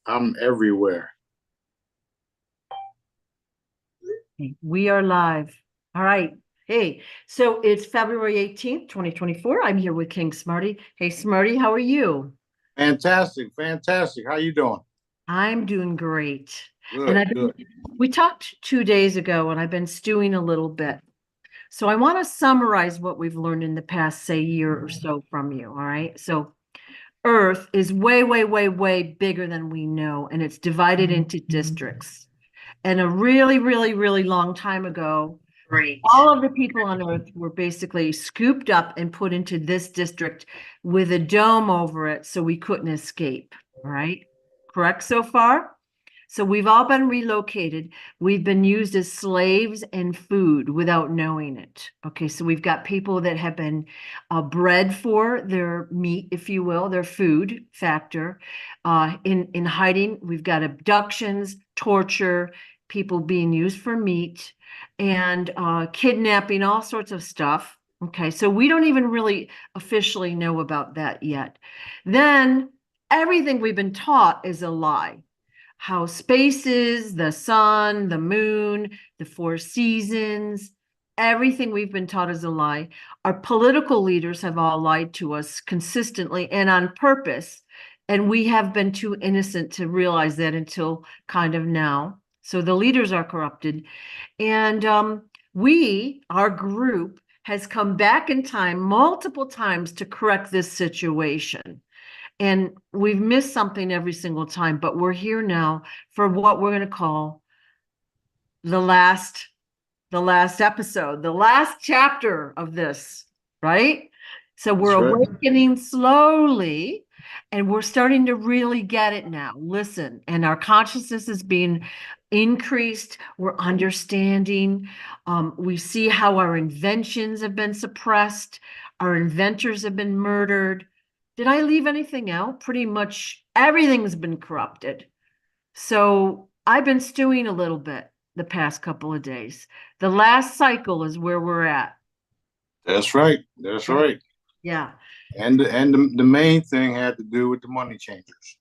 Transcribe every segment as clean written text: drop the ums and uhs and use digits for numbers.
I'm everywhere. We are live. All right. Hey, so it's February 18th, 2024. I'm here with King Smarty. Hey, Smarty, how are you? Fantastic, fantastic. How you doing? I'm doing great. And Good, good. we talked 2 days ago, and I've been stewing a little bit. So I want to summarize what we've learned in the past, say, year or so from you. All right. So Earth is way, way, way, way bigger than we know, and it's divided into districts. And a really, really, really long time ago, Great. all of the people on Earth were basically scooped up and put into this district with a dome over it so we couldn't escape. All right. Correct so far? So we've all been relocated. We've been used as slaves and food without knowing it. Okay, so we've got people that have been bred for their meat, if you will, their food factor. In hiding, we've got abductions, torture, people being used for meat, and kidnapping, all sorts of stuff. Okay, so we don't even really officially know about that yet. Then everything we've been taught is a lie. How space is, the sun, the moon, the four seasons, everything we've been taught is a lie. Our political leaders have all lied to us consistently and on purpose. And we have been too innocent to realize that until kind of now. So the leaders are corrupted. And our group, has come back in time multiple times to correct this situation. And we've missed something every single time, but we're here now for what we're going to call the last episode, the last chapter of this, right? So we're That's right. awakening slowly and we're starting to really get it now. Listen, and our consciousness is being increased. We're understanding. We see how our inventions have been suppressed. Our inventors have been murdered. Did I leave anything out? Pretty much everything's been corrupted. So I've been stewing a little bit the past couple of days. The last cycle is where we're at. That's right. That's right. Yeah. And the main thing had to do with the money changers.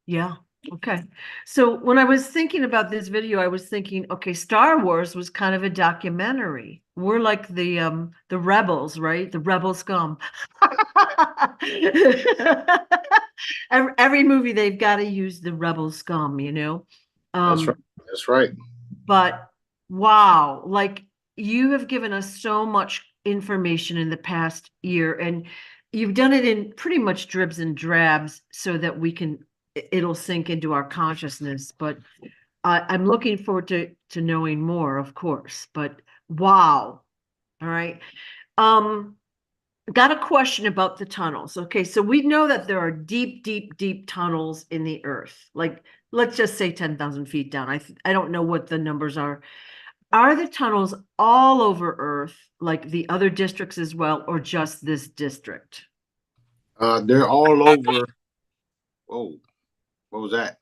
Yeah. Okay. So when I was thinking about this video, I was thinking, okay, Star Wars was kind of a documentary. We're like the rebels, right? The Rebel Scum. Every movie they've got to use the Rebel Scum, you know. That's right. Um, That's right. but wow, like you have given us so much information in the past year, and you've done it in pretty much dribs and drabs so that it'll sink into our consciousness. But I'm looking forward to knowing more, of course. But wow. All right. Um, got a question about the tunnels. Okay, so we know that there are deep, deep, deep tunnels in the earth. Like, let's just say 10,000 feet down. I don't know what the numbers are. Are the tunnels all over Earth, like the other districts as well, or just this district? They're all over. Oh, what was that?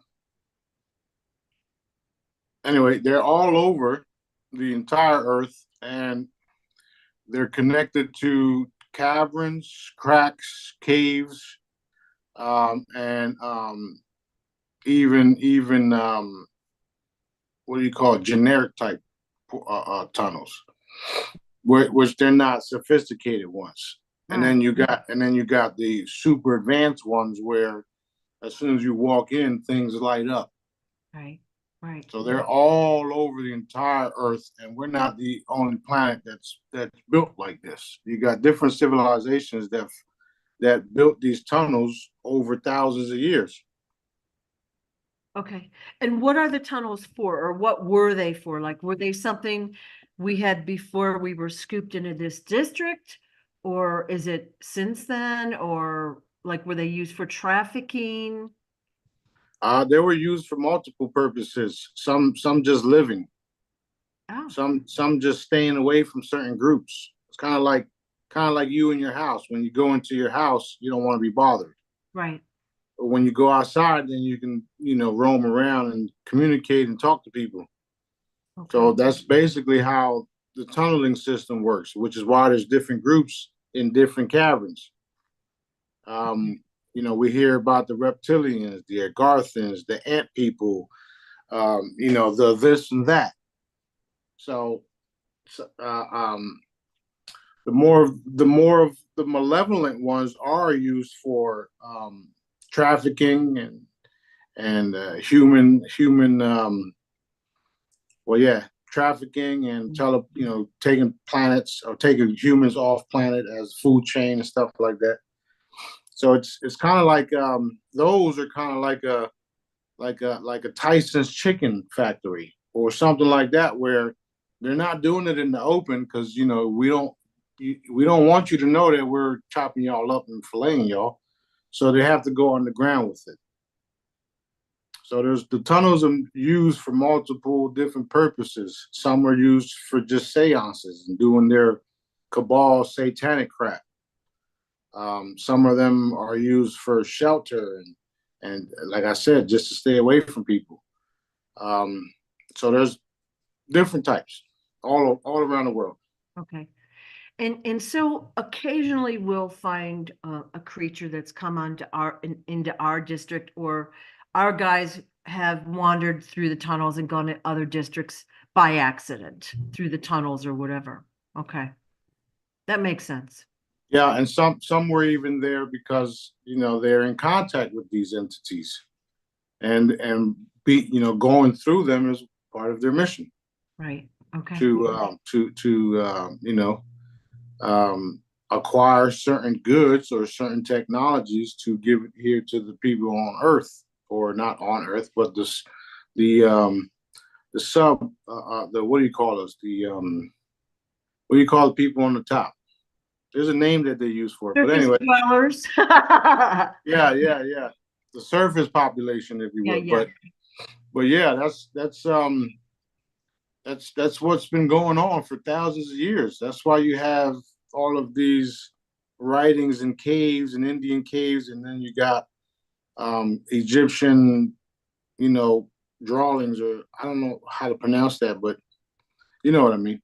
Anyway, they're all over the entire Earth, and they're connected to caverns, cracks, caves, and even what do you call it? Generic type tunnels, which they're not sophisticated ones. And Oh, then you got the super advanced ones where as soon as you walk in, things light up. right, right. So they're all over the entire Earth, and we're not the only planet that's built like this. You got different civilizations that built these tunnels over thousands of years. Okay. And what are the tunnels for, or what were they for? Like, were they something we had before we were scooped into this district? Or is it since then? Or like, were they used for trafficking? They were used for multiple purposes. Some just living, Oh, some just staying away from certain groups. It's kind of like you in your house. When you go into your house, you don't want to be bothered. right. But when you go outside, then you can roam around and communicate and talk to people. Okay. So that's basically how the tunneling system works, which is why there's different groups in different caverns. Um, we hear about the reptilians, the Agarthans, the ant people, the this and that. So, the more of the malevolent ones are used for trafficking and human trafficking and taking planets or taking humans off planet as food chain and stuff like that. So it's kind of like those are kind of like a Tyson's chicken factory or something like that, where they're not doing it in the open because we don't want you to know that we're chopping y'all up and filleting y'all. So they have to go on the ground with it. So the tunnels are used for multiple different purposes. Some are used for just seances and doing their cabal satanic crap. Some of them are used for shelter and like I said, just to stay away from people. So there's different types all around the world. Okay. And so occasionally we'll find a creature that's come into our district, or our guys have wandered through the tunnels and gone to other districts by accident through the tunnels or whatever. Okay. That makes sense. Yeah, and some were even there because they're in contact with these entities, and going through them is part of their mission. Right. Okay. To acquire certain goods or certain technologies to give here to the people on Earth, or not on Earth, but the sub what do you call us? What do you call the people on the top? There's a name that they use for it, but anyway. Dwellers. Yeah. The surface population, if you will. Yeah. But yeah, that's what's been going on for thousands of years. That's why you have all of these writings in caves and Indian caves, and then you got Egyptian, drawings, or I don't know how to pronounce that, but you know what I mean.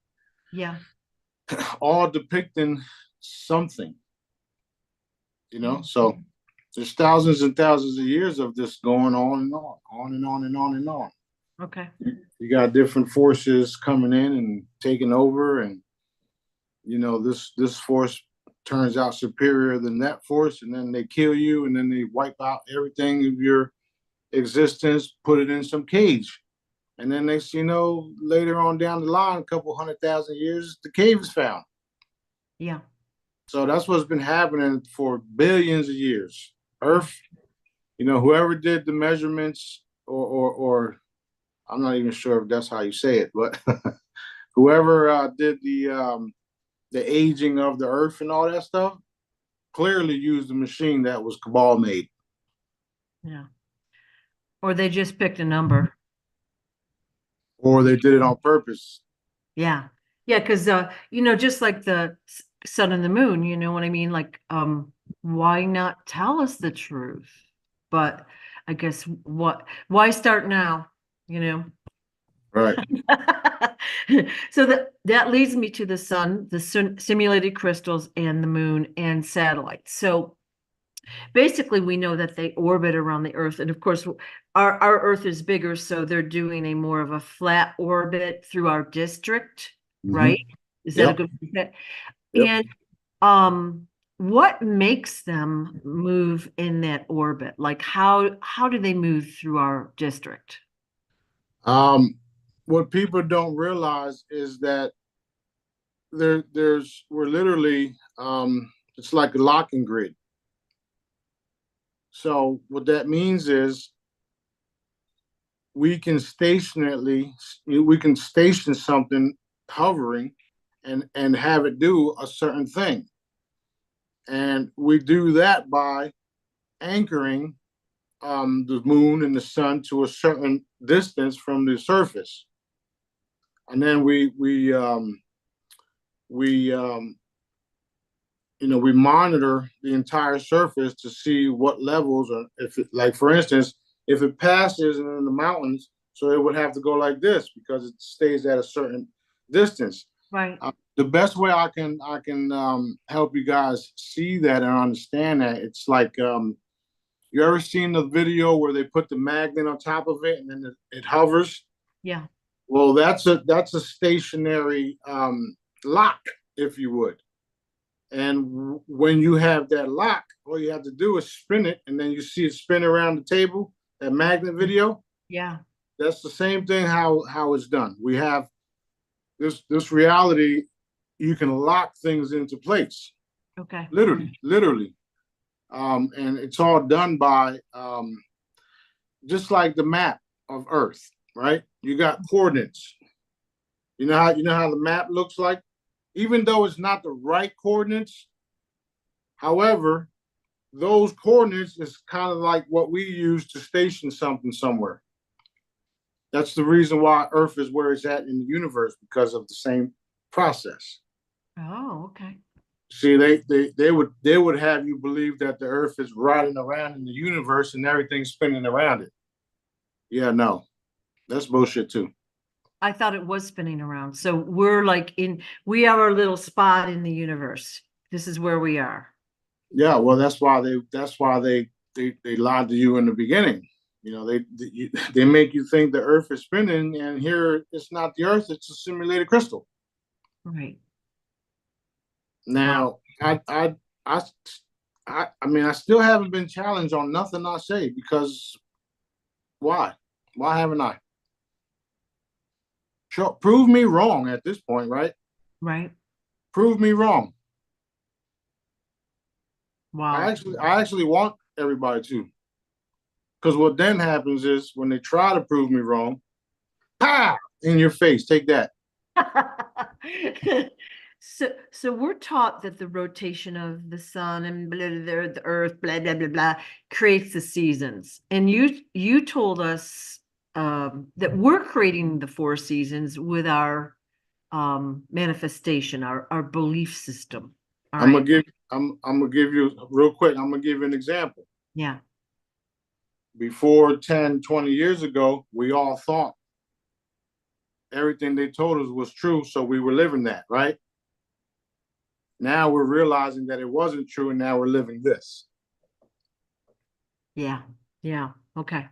Yeah. All depicting something, so there's thousands and thousands of years of this going on and on and on and on and on. Okay. You got different forces coming in and taking over, and this force turns out superior than that force, and then they kill you, and then they wipe out everything of your existence, put it in some cage, and then next later on down the line, a couple 100,000 years, the cave is found. Yeah. So that's what's been happening for billions of years. Earth, whoever did the measurements, or I'm not even sure if that's how you say it, but whoever did the aging of the Earth and all that stuff, clearly used a machine that was cabal made. Yeah. Or they just picked a number. Or they did it on purpose. Yeah. Yeah, because just like the sun and the moon, you know what I mean? Like, why not tell us the truth? But I guess why start now? Right. So that leads me to the sun, the simulated crystals, and the moon and satellites. So basically, we know that they orbit around the Earth, and of course, our Earth is bigger, so they're doing a more of a flat orbit through our district, right? Is that a good way? Yep. And what makes them move in that orbit? Like how do they move through our district? What people don't realize is that we're literally it's like a locking grid. So what that means is we can station something hovering and have it do a certain thing. And we do that by anchoring the moon and the sun to a certain distance from the surface. And then we monitor the entire surface to see what levels, or if it, like for instance, if it passes in the mountains, so it would have to go like this because it stays at a certain distance. Right. The best way I can help you guys see that and understand that, it's like You ever seen the video where they put the magnet on top of it and then it hovers? Yeah. Well, that's a stationary lock, if you would. And when you have that lock, all you have to do is spin it, and then you see it spin around the table. That magnet video. Yeah. That's the same thing. How it's done. We have this reality. You can lock things into place. Okay. Literally. And it's all done by just like the map of Earth, right? You got coordinates. You know how the map looks like, even though it's not the right coordinates. However, those coordinates is kind of like what we use to station something somewhere. That's the reason why Earth is where it's at in the universe, because of the same process. Oh, okay. See, they would have you believe that the Earth is riding around in the universe and everything's spinning around it. Yeah, no, that's bullshit too. I thought it was spinning around. So we're like we are our little spot in the universe. This is where we are. Yeah, well, that's why they lied to you in the beginning. You know, they make you think the Earth is spinning, and here it's not the Earth; it's a simulated crystal. Right. Now, I mean, I still haven't been challenged on nothing I say, because why? Why haven't I? Sure, prove me wrong at this point, right? Right. Prove me wrong. Wow. I actually want everybody to, because what then happens is when they try to prove me wrong, ha, in your face, take that. So we're taught that the rotation of the sun and the earth, blah, blah, blah, blah, creates the seasons. And you told us that we're creating the 4 seasons with our manifestation, our belief system. I'm gonna give you real quick. I'm gonna give you an example. Yeah. Before 10, 20 years ago, we all thought everything they told us was true, so we were living that, right? Now we're realizing that it wasn't true, and now we're living this. Yeah. Yeah. Okay.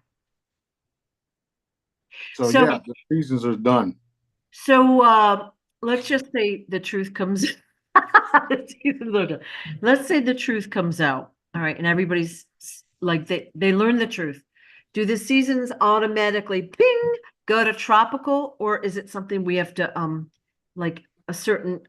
So yeah, the seasons are done. So let's just say the truth comes. Let's say the truth comes out. All right, and everybody's like they learn the truth. Do the seasons automatically ping go to tropical, or is it something we have to like a certain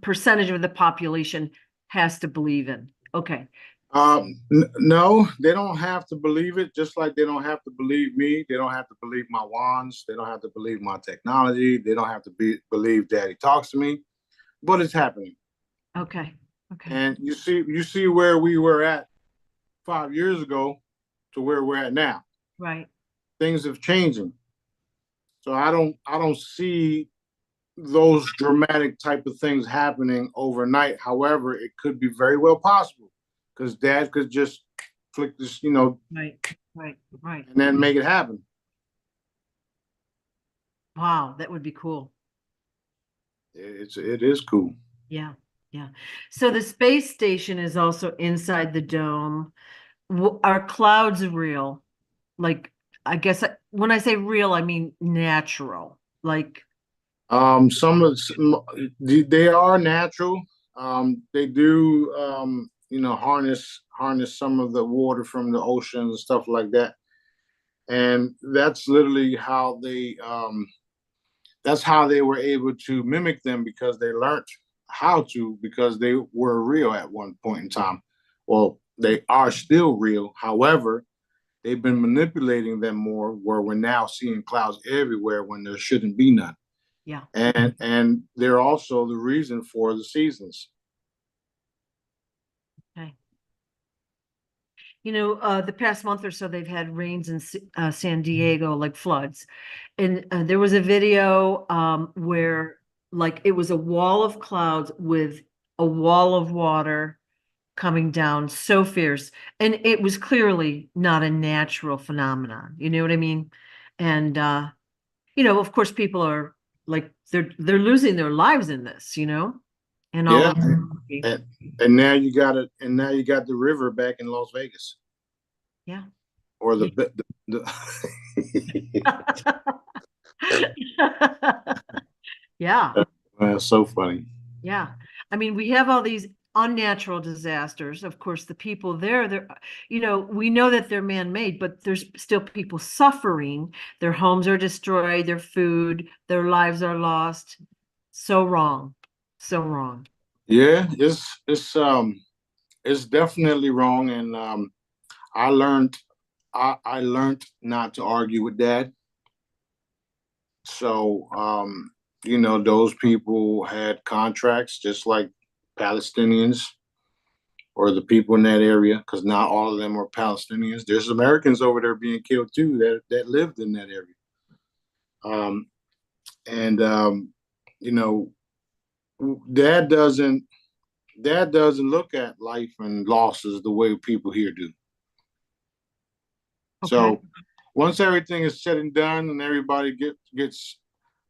percentage of the population has to believe in? Okay. No, they don't have to believe it, just like they don't have to believe me. They don't have to believe my wands. They don't have to believe my technology. They don't have to believe Daddy talks to me, but it's happening. Okay. Okay. And you see where we were at 5 years ago to where we're at now. Right. Things have changing. So I don't see those dramatic type of things happening overnight. However, it could be very well possible, because Dad could just flick this, Right. And then make it happen. Wow, that would be cool. It is cool. Yeah. Yeah. So the space station is also inside the dome. Are clouds real? Like, I guess when I say real, I mean natural. Like, they are natural. They do harness some of the water from the ocean and stuff like that. And that's literally how they were able to mimic them, because they learned how to, because they were real at one point in time. Well, they are still real. However, they've been manipulating them more, where we're now seeing clouds everywhere when there shouldn't be none. Yeah. And they're also the reason for the seasons. Okay. The past month or so, they've had rains in San Diego, like floods. And there was a video where like it was a wall of clouds with a wall of water coming down so fierce. And it was clearly not a natural phenomenon. You know what I mean? And, of course, people are like, they're losing their lives in this, and all yeah. And now you got it. And now you got the river back in Las Vegas. Yeah. or Yeah. Yeah. That's so funny. Yeah. I mean, we have all these unnatural disasters. Of course, the people there, we know that they're man-made, but there's still people suffering. Their homes are destroyed, their food, their lives are lost. So wrong. So wrong. Yeah, it's definitely wrong, and I learned I learned not to argue with Dad. So those people had contracts just like Palestinians or the people in that area, because not all of them are Palestinians. There's Americans over there being killed too that lived in that area. And you know, Dad doesn't Dad doesn't look at life and losses the way people here do. Okay. So once everything is said and done, and everybody gets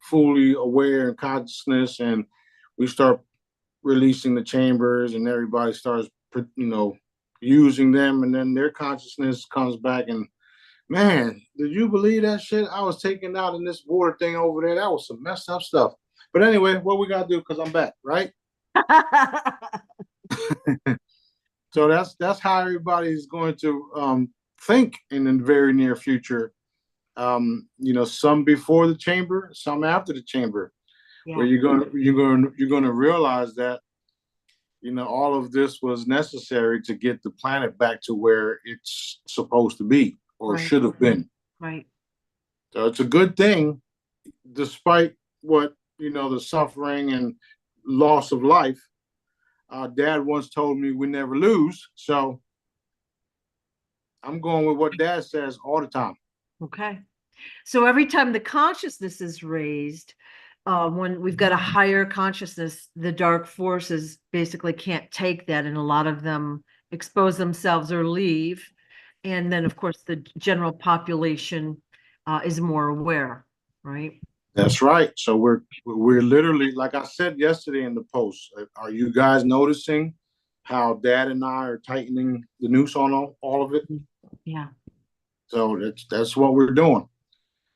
fully aware and consciousness, and we start releasing the chambers, and everybody starts, using them, and then their consciousness comes back and, man, did you believe that shit I was taking out in this water thing over there? That was some messed up stuff. But anyway, what we gotta do, because I'm back, right? So that's how everybody is going to think in the very near future. Some before the chamber, some after the chamber, where Yeah. you're gonna realize that all of this was necessary to get the planet back to where it's supposed to be or Right. should have been. Right. So it's a good thing, despite what the suffering and loss of life. Dad once told me we never lose, so I'm going with what Dad says all the time. Okay. So every time the consciousness is raised, when we've got a higher consciousness, the dark forces basically can't take that, and a lot of them expose themselves or leave. And then, of course, the general population is more aware, right? That's right. So we're literally, like I said yesterday in the post. Are you guys noticing how Dad and I are tightening the noose on all of it? Yeah. So that's what we're doing.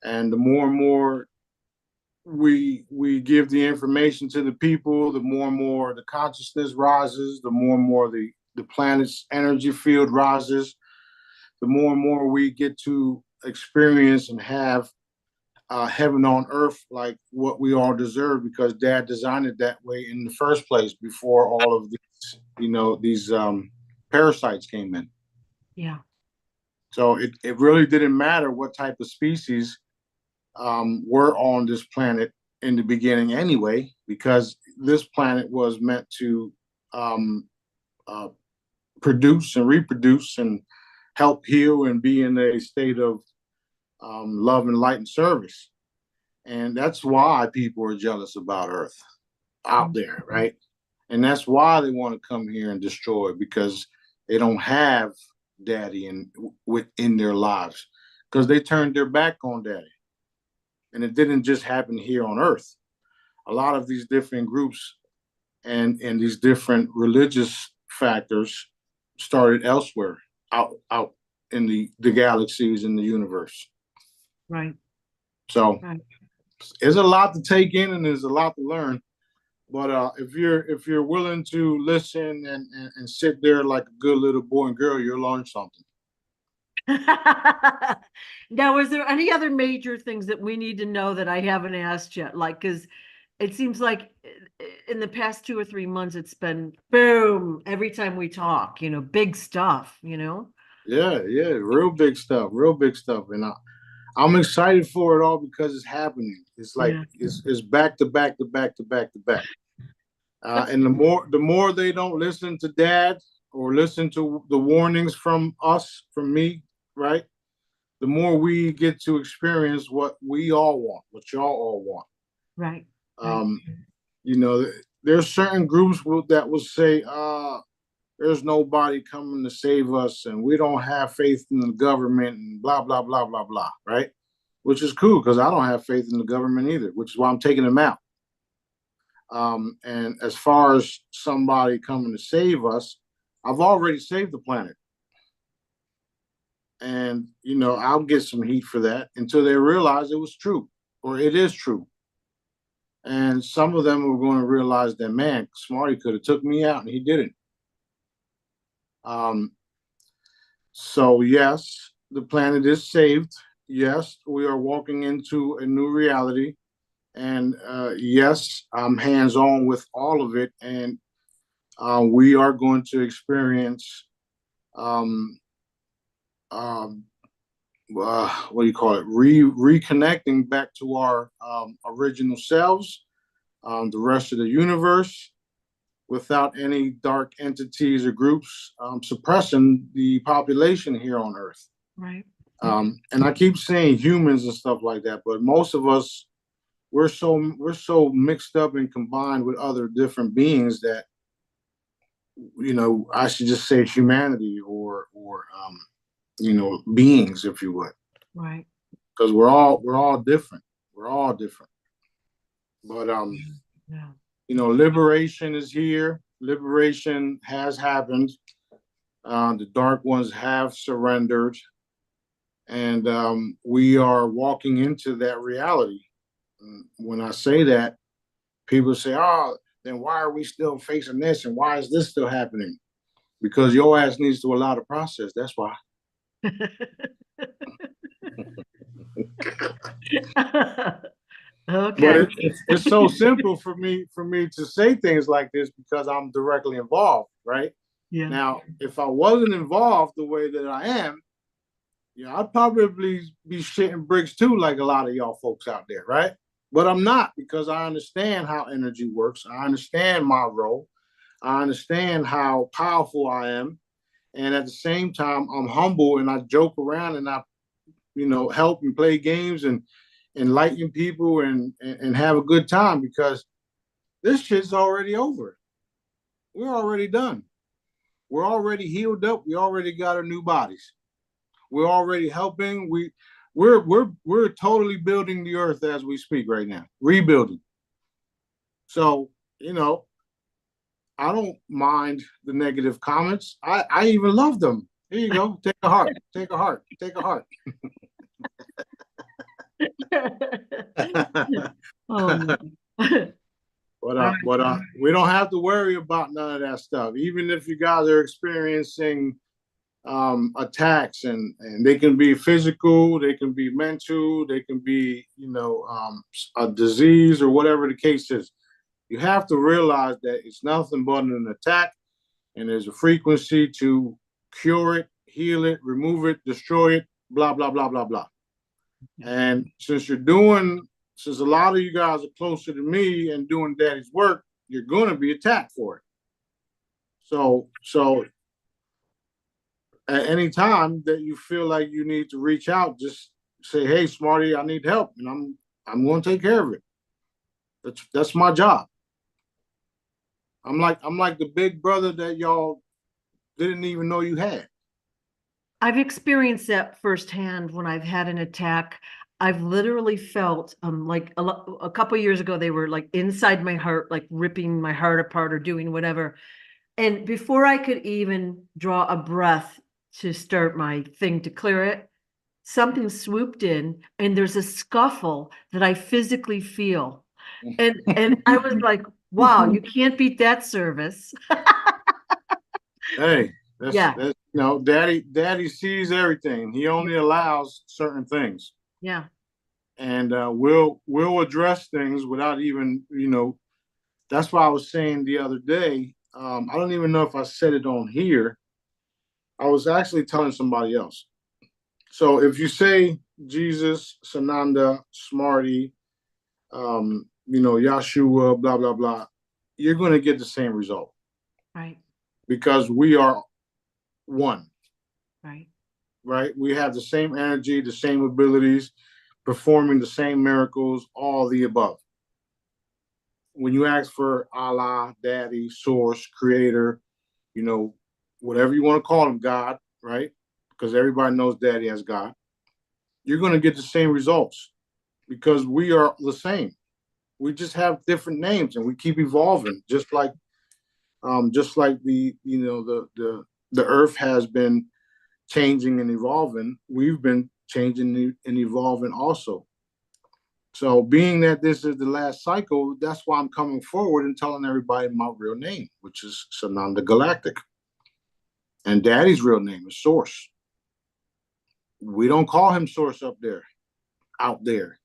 And the more and more we give the information to the people, the more and more the consciousness rises, the more and more the planet's energy field rises, the more and more we get to experience and have heaven on earth, like what we all deserve, because Dad designed it that way in the first place before all of these parasites came in. Yeah. So it really didn't matter what type of species were on this planet in the beginning anyway, because this planet was meant to uh, produce and reproduce and help heal and be in a state of love and light and service. And that's why people are jealous about Earth out there, right? And that's why they want to come here and destroy, because they don't have Daddy within their lives, because they turned their back on Daddy. And it didn't just happen here on Earth. A lot of these different groups and these different religious factors started elsewhere, out in the galaxies in the universe. Right. So Right. there's a lot to take in and there's a lot to learn. But if you're willing to listen and sit there like a good little boy and girl, you'll learn something. Now, is there any other major things that we need to know that I haven't asked yet? Like, because it seems like in the past 2 or 3 months, it's been boom every time we talk, big stuff, Yeah, real big stuff, and I'm excited for it all because it's happening. It's like Yeah. it's back to back to back to back to back. And the more they don't listen to Dad or listen to the warnings from me, right? The more we get to experience what we all want, what y'all all want. Right. Um, there's certain groups that will say, there's nobody coming to save us, and we don't have faith in the government, and blah, blah, blah, blah, blah, right? Which is cool, because I don't have faith in the government either, which is why I'm taking them out. And as far as somebody coming to save us, I've already saved the planet. And, I'll get some heat for that until they realize it was true or it is true. And some of them were going to realize that, man, Smarty could have took me out and he didn't. So yes, the planet is saved. Yes, we are walking into a new reality. And yes, I'm hands-on with all of it. And we are going to experience um, what do you call it? Reconnecting back to our original selves, the rest of the universe, without any dark entities or groups suppressing the population here on Earth. Right. And I keep saying humans and stuff like that, but most of us, we're so mixed up and combined with other different beings that, I should just say humanity or beings, if you would. Right. Because we're all different. We're all different. But yeah. Liberation is here. Liberation has happened. The dark ones have surrendered, and we are walking into that reality. When I say that, people say, "Oh, then why are we still facing this, and why is this still happening?" Because your ass needs to allow the process. That's why. Okay. But it's so simple for me to say things like this because I'm directly involved, right? Yeah. Now, if I wasn't involved the way that I am, I'd probably be shitting bricks too, like a lot of y'all folks out there, right? But I'm not, because I understand how energy works. I understand my role. I understand how powerful I am. And at the same time, I'm humble and I joke around and I, help and play games and enlighten people and have a good time, because this shit's already over. We're already done. We're already healed up. We already got our new bodies. We're already helping. We're totally building the earth as we speak right now, rebuilding. So, I don't mind the negative comments. I even love them. Here you go. Take a heart. Take a heart. Take a heart. Oh, no. But we don't have to worry about none of that stuff. Even if you guys are experiencing attacks, and they can be physical, they can be mental, they can be, a disease or whatever the case is. You have to realize that it's nothing but an attack, and there's a frequency to cure it, heal it, remove it, destroy it, blah, blah, blah, blah, blah. And since a lot of you guys are closer to me and doing daddy's work, you're going to be attacked for it. So at any time that you feel like you need to reach out, just say, "Hey, Smarty, I need help," and I'm going to take care of it. That's my job. I'm like the big brother that y'all didn't even know you had. I've experienced that firsthand when I've had an attack. I've literally felt like a couple of years ago, they were like inside my heart, like ripping my heart apart or doing whatever. And before I could even draw a breath to start my thing to clear it, something swooped in and there's a scuffle that I physically feel. And I was like, wow, you can't beat that service. Hey, that's daddy sees everything. He only allows certain things. Yeah. And we'll address things without even, that's why I was saying the other day, I don't even know if I said it on here. I was actually telling somebody else. So if you say Jesus, Sananda, Smarty, Yahshua, blah, blah, blah, you're going to get the same result. Right. Because we are one. Right. Right? We have the same energy, the same abilities, performing the same miracles, all the above. When you ask for Allah, Daddy, Source, Creator, whatever you want to call him, God, right? Because everybody knows Daddy as God. You're going to get the same results because we are the same. We just have different names and we keep evolving, just like the earth has been changing and evolving, we've been changing and evolving also. So being that this is the last cycle, that's why I'm coming forward and telling everybody my real name, which is Sananda Galactic. And Daddy's real name is Source. We don't call him Source up there, out there.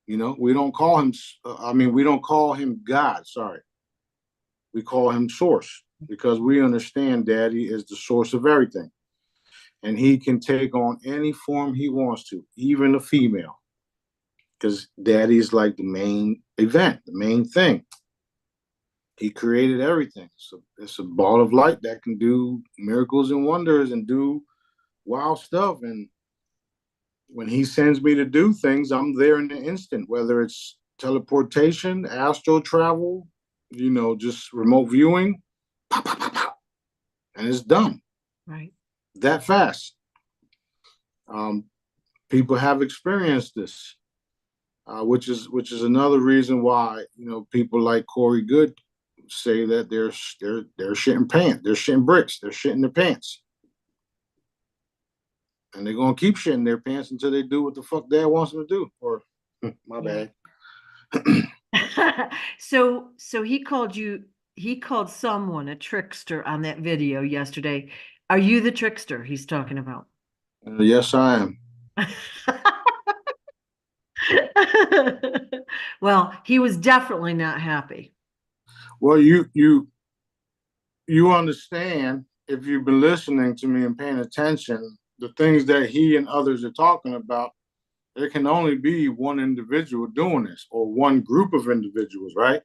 You know, we don't call him, we don't call him God, sorry. We call him Source because we understand Daddy is the source of everything. And he can take on any form he wants to, even a female. Because Daddy's like the main event, the main thing. He created everything. So it's a ball of light that can do miracles and wonders and do wild stuff. And when he sends me to do things, I'm there in the instant, whether it's teleportation, astral travel, you know, just remote viewing, pop, pop, pop, pop, and it's done. Right. That fast. People have experienced this, which is another reason why, you know, people like Corey Good say that they're shitting pants, they're shitting bricks, they're shitting their pants. And they're gonna keep shitting their pants until they do what the fuck Dad wants them to do. Or my bad. So he called someone a trickster on that video yesterday. Are you the trickster he's talking about? Yes, I am. Well, he was definitely not happy. Well, you understand, if you've been listening to me and paying attention, the things that he and others are talking about, there can only be one individual doing this, or one group of individuals, right?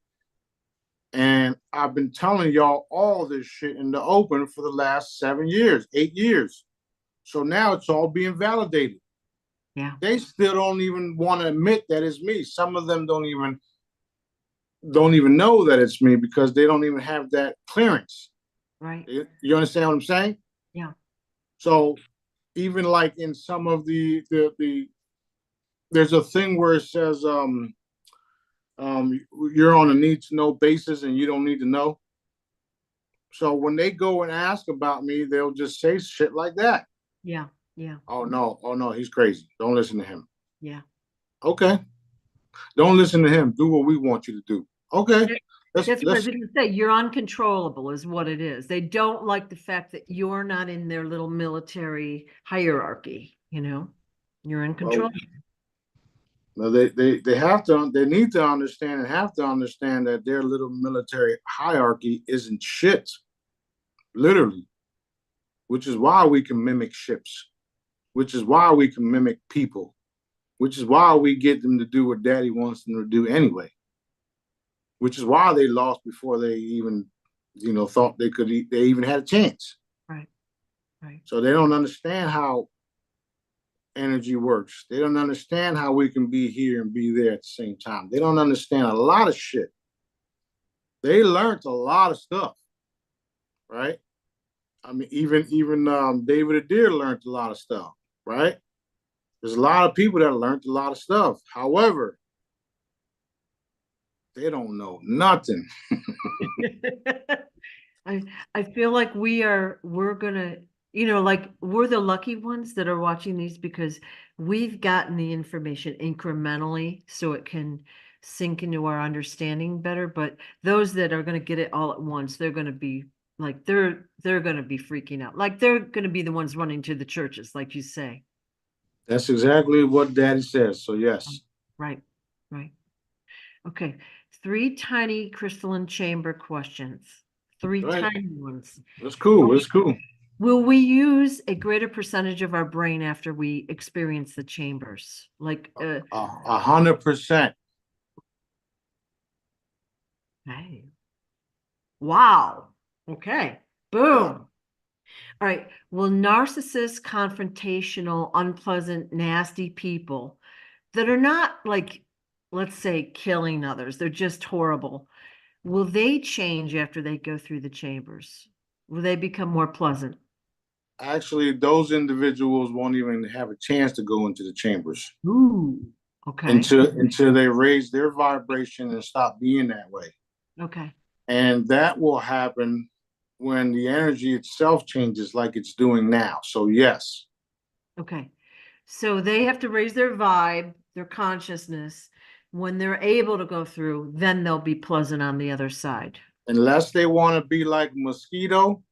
And I've been telling y'all all this shit in the open for the last 7 years, 8 years. So now it's all being validated. Yeah. They still don't even want to admit that it's me. Some of them don't even know that it's me because they don't even have that clearance. Right. You understand what I'm saying? Yeah. So even like in some of the there's a thing where it says you're on a need to know basis and you don't need to know. So when they go and ask about me, they'll just say shit like that. Yeah. Yeah. Oh no, he's crazy. Don't listen to him. Yeah. Okay. Don't listen to him. Do what we want you to do. Okay. That's what I was going to say. You're uncontrollable is what it is. They don't like the fact that you're not in their little military hierarchy, you know? You're in control. Well, they need to understand and have to understand that their little military hierarchy isn't shit. Literally. Which is why we can mimic ships. Which is why we can mimic people. Which is why we get them to do what Daddy wants them to do anyway. Which is why they lost before they even, you know, thought they even had a chance. Right. Right. So they don't understand how energy works. They don't understand how we can be here and be there at the same time. They don't understand a lot of shit. They learned a lot of stuff, right? I mean, even David Adair learned a lot of stuff, right? There's a lot of people that learned a lot of stuff. However, they don't know nothing. I feel like we're gonna, you know, like we're the lucky ones that are watching these because we've gotten the information incrementally so it can sink into our understanding better. But those that are gonna get it all at once, they're gonna be like they're gonna be freaking out. Like they're gonna be the ones running to the churches, like you say. That's exactly what Daddy says. So yes. Right. Right. Okay. 3 tiny crystalline chamber questions. 3 tiny ones. That's cool. That's cool. Will we use a greater percentage of our brain after we experience the chambers? Like 100%. Hey. Wow. Okay. Boom. All right. Will narcissists, confrontational, unpleasant, nasty people that are not like, let's say, killing others, they're just horrible. Will they change after they go through the chambers? Will they become more pleasant? Actually, those individuals won't even have a chance to go into the chambers. Ooh, okay. Until they raise their vibration and stop being that way. Okay. And that will happen when the energy itself changes like it's doing now. So yes. Okay. So they have to raise their vibe, their consciousness. When they're able to go through, then they'll be pleasant on the other side. Unless they want to be like mosquito,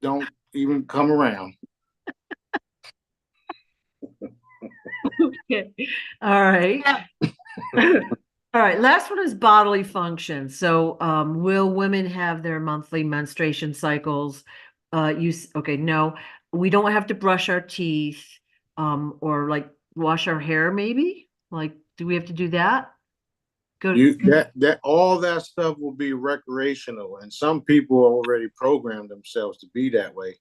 don't even come around. Okay. All right. All right. Last one is bodily function. So, will women have their monthly menstruation cycles? Okay, no, we don't have to brush our teeth, or like wash our hair, maybe? Like, do we have to do that? Go. That all that stuff will be recreational, and some people already programmed themselves to be that way.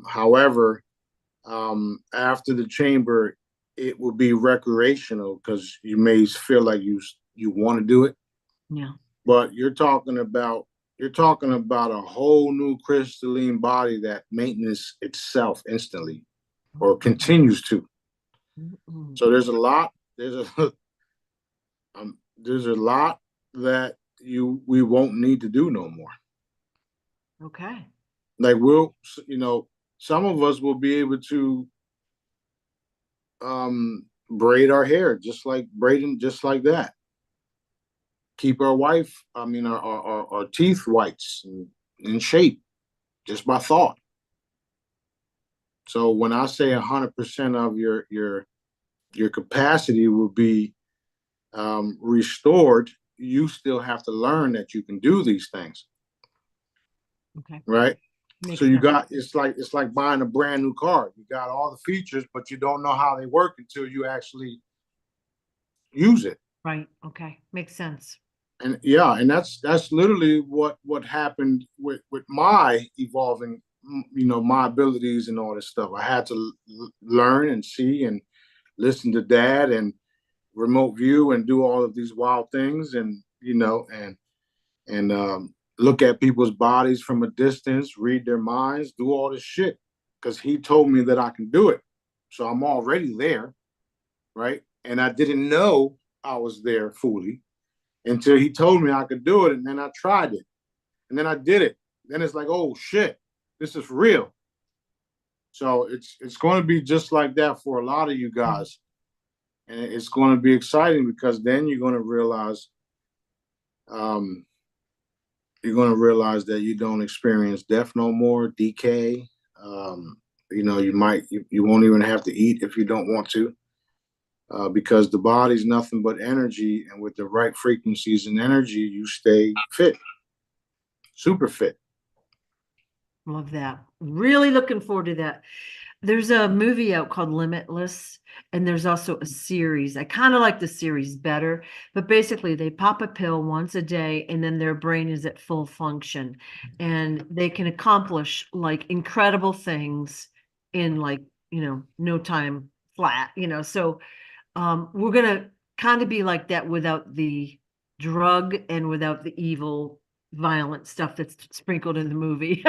However, after the chamber, it will be recreational because you may feel like you want to do it. Yeah. But you're talking about a whole new crystalline body that maintenance itself instantly or continues to. So there's a lot that we won't need to do no more. Okay. Like some of us will be able to braid our hair just like that. Keep our teeth whites in shape just by thought. So when I say 100% of your capacity will be restored, you still have to learn that you can do these things. Okay. Right. Makes so you sense. got it's like buying a brand new car. You got all the features, but you don't know how they work until you actually use it. Right. Okay. Makes sense. And yeah, and that's literally what happened with my evolving, my abilities and all this stuff. I had to learn and see and listen to dad and remote view and do all of these wild things and look at people's bodies from a distance, read their minds, do all this shit because he told me that I can do it. So I'm already there, right? And I didn't know I was there fully until he told me I could do it, and then I tried it, and then I did it. Then it's like, oh shit, this is real. So it's going to be just like that for a lot of you guys, and it's going to be exciting because then you're going to realize, that you don't experience death no more, decay. You won't even have to eat if you don't want to. Because the body's nothing but energy, and with the right frequencies and energy, you stay fit, super fit. Love that. Really looking forward to that. There's a movie out called Limitless, and there's also a series. I kind of like the series better, but basically they pop a pill once a day and then their brain is at full function and they can accomplish like incredible things in like, no time flat, so we're going to kind of be like that without the drug and without the evil, violent stuff that's sprinkled in the movie.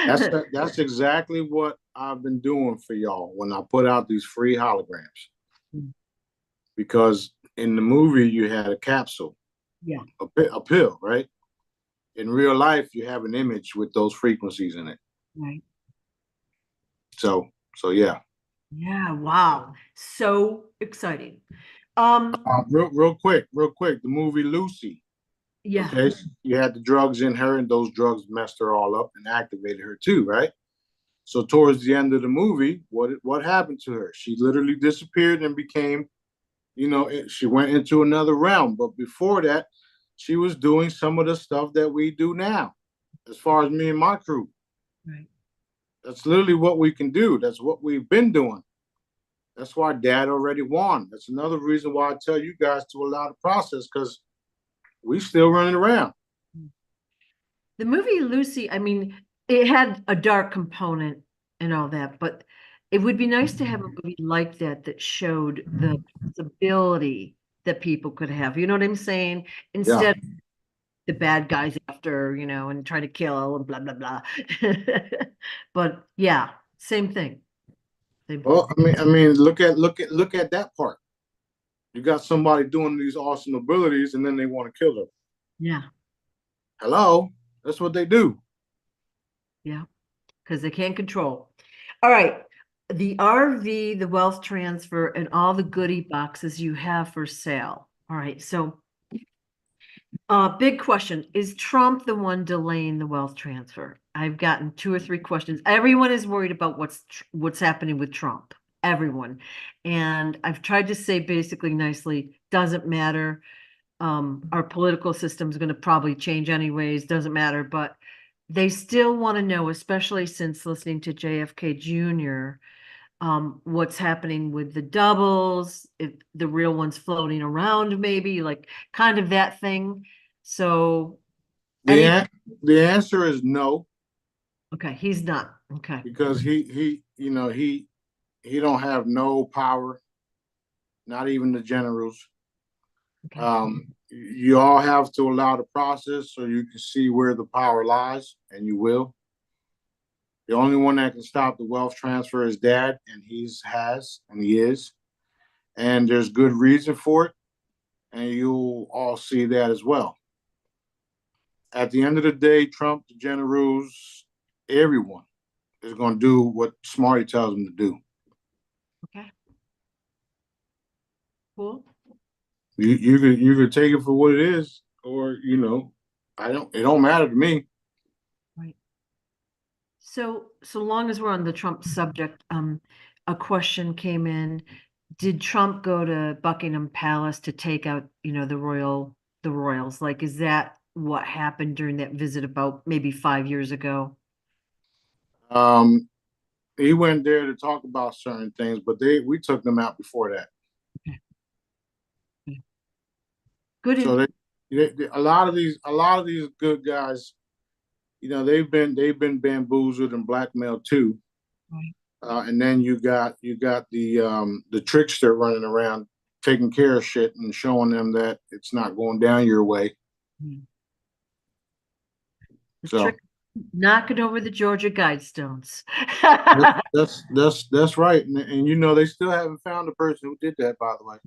That's exactly what I've been doing for y'all when I put out these free holograms. Because in the movie you had a capsule, yeah, a pill, right? In real life, you have an image with those frequencies in it. right. So yeah. Yeah, wow. So exciting. Real quick, the movie Lucy. Yeah. Okay, you had the drugs in her, and those drugs messed her all up and activated her too, right? So towards the end of the movie, what happened to her? She literally disappeared and became, she went into another realm. But before that, she was doing some of the stuff that we do now, as far as me and my crew. Right. That's literally what we can do. That's what we've been doing. That's why dad already won. That's another reason why I tell you guys to allow the process, because we still running around. The movie Lucy, I mean, it had a dark component and all that, but it would be nice to have a movie like that showed the possibility that people could have. You know what I'm saying? Instead, the bad guys after, and try to kill and blah, blah, blah. But yeah, same thing. Well, I mean, look at that part. You got somebody doing these awesome abilities, and then they want to kill them. Yeah. Hello, that's what they do. Yeah, because they can't control. All right. The RV, the wealth transfer, and all the goodie boxes you have for sale. All right. So, big question. Is Trump the one delaying the wealth transfer? I've gotten 2 or 3 questions. Everyone is worried about what's happening with Trump. Everyone. And I've tried to say basically nicely, doesn't matter. Our political system is going to probably change anyways, doesn't matter, but they still want to know, especially since listening to JFK Jr., what's happening with the doubles, if the real one's floating around, maybe like kind of that thing. So, The any, an- the answer is no, okay, he's not. Okay. because he don't have no power, not even the generals. Okay. You all have to allow the process so you can see where the power lies, and you will. The only one that can stop the wealth transfer is dad, and he is. And there's good reason for it, and you'll all see that as well. At the end of the day, Trump, the generals, everyone is going to do what Smarty tells them to do. Okay. Cool. You could take it for what it is, or it don't matter to me. Right. So long as we're on the Trump subject, a question came in. Did Trump go to Buckingham Palace to take out, the royals? Like, is that what happened during that visit about maybe 5 years ago? Um, he went there to talk about certain things, but we took them out before that. Okay. Okay. Good. So a lot of these good guys, they've been bamboozled and blackmailed too. Right. And then you got the trickster running around taking care of shit and showing them that it's not going down your way. Hmm. The So trick, knocking over the Georgia Guidestones. that's right, and they still haven't found the person who did that. By the way,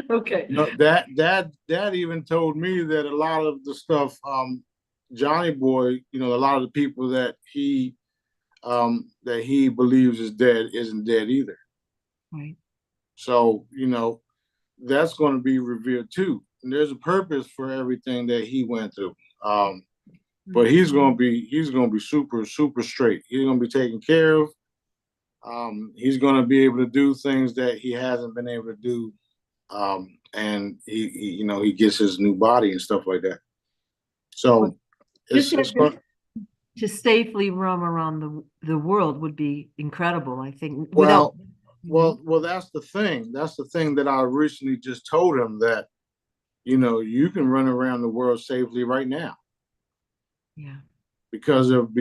Okay. that even told me that a lot of the stuff, Johnny Boy, a lot of the people that he believes is dead isn't dead either. Right. So that's going to be revealed too. And there's a purpose for everything that he went through. But he's gonna be super super straight. He's gonna be taken care of. He's gonna be able to do things that he hasn't been able to do. And he gets his new body and stuff like that. Well, So just it's have going. to safely roam around the world would be incredible, I think, without. Well, well. That's the thing. That's the thing that I recently just told him, that you can run around the world safely right now, Yeah. because of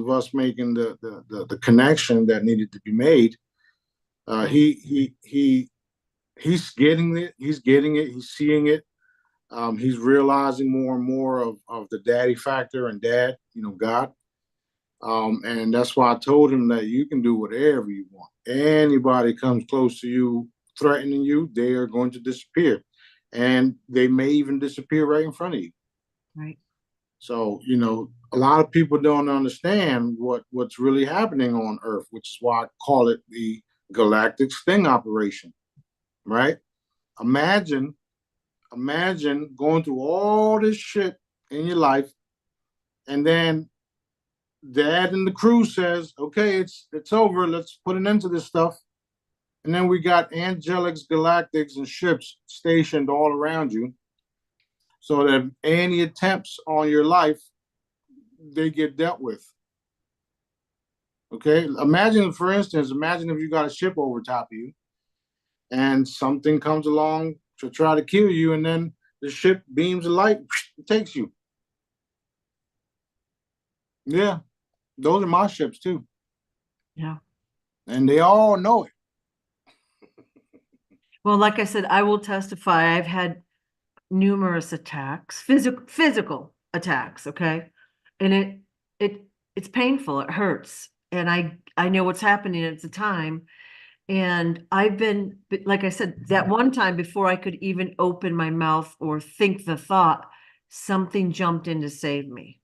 us making the connection that needed to be made. Right. He's getting it. He's getting it. He's seeing it. He's realizing more and more of the daddy factor and dad, God. And that's why I told him that you can do whatever you want. Anybody comes close to you, threatening you, they are going to disappear. And they may even disappear right in front of you. Right. So, a lot of people don't understand what's really happening on Earth, which is why I call it the Galactic Sting Operation, right? Imagine, imagine going through all this shit in your life, and then dad and the crew says, "Okay, it's over. Let's put an end to this stuff." And then we got angelics, galactics, and ships stationed all around you, so that any attempts on your life, they get dealt with. Okay, for instance, imagine if you got a ship over top of you, and something comes along to try to kill you, and then the ship beams of light takes you. Yeah, those are my ships too, Yeah. and they all know it. Well, like I said, I will testify. I've had numerous attacks, physical attacks, okay? And it's painful, it hurts. And I know what's happening at the time. And I've been, like I said, that one time before I could even open my mouth or think the thought, something jumped in to save me.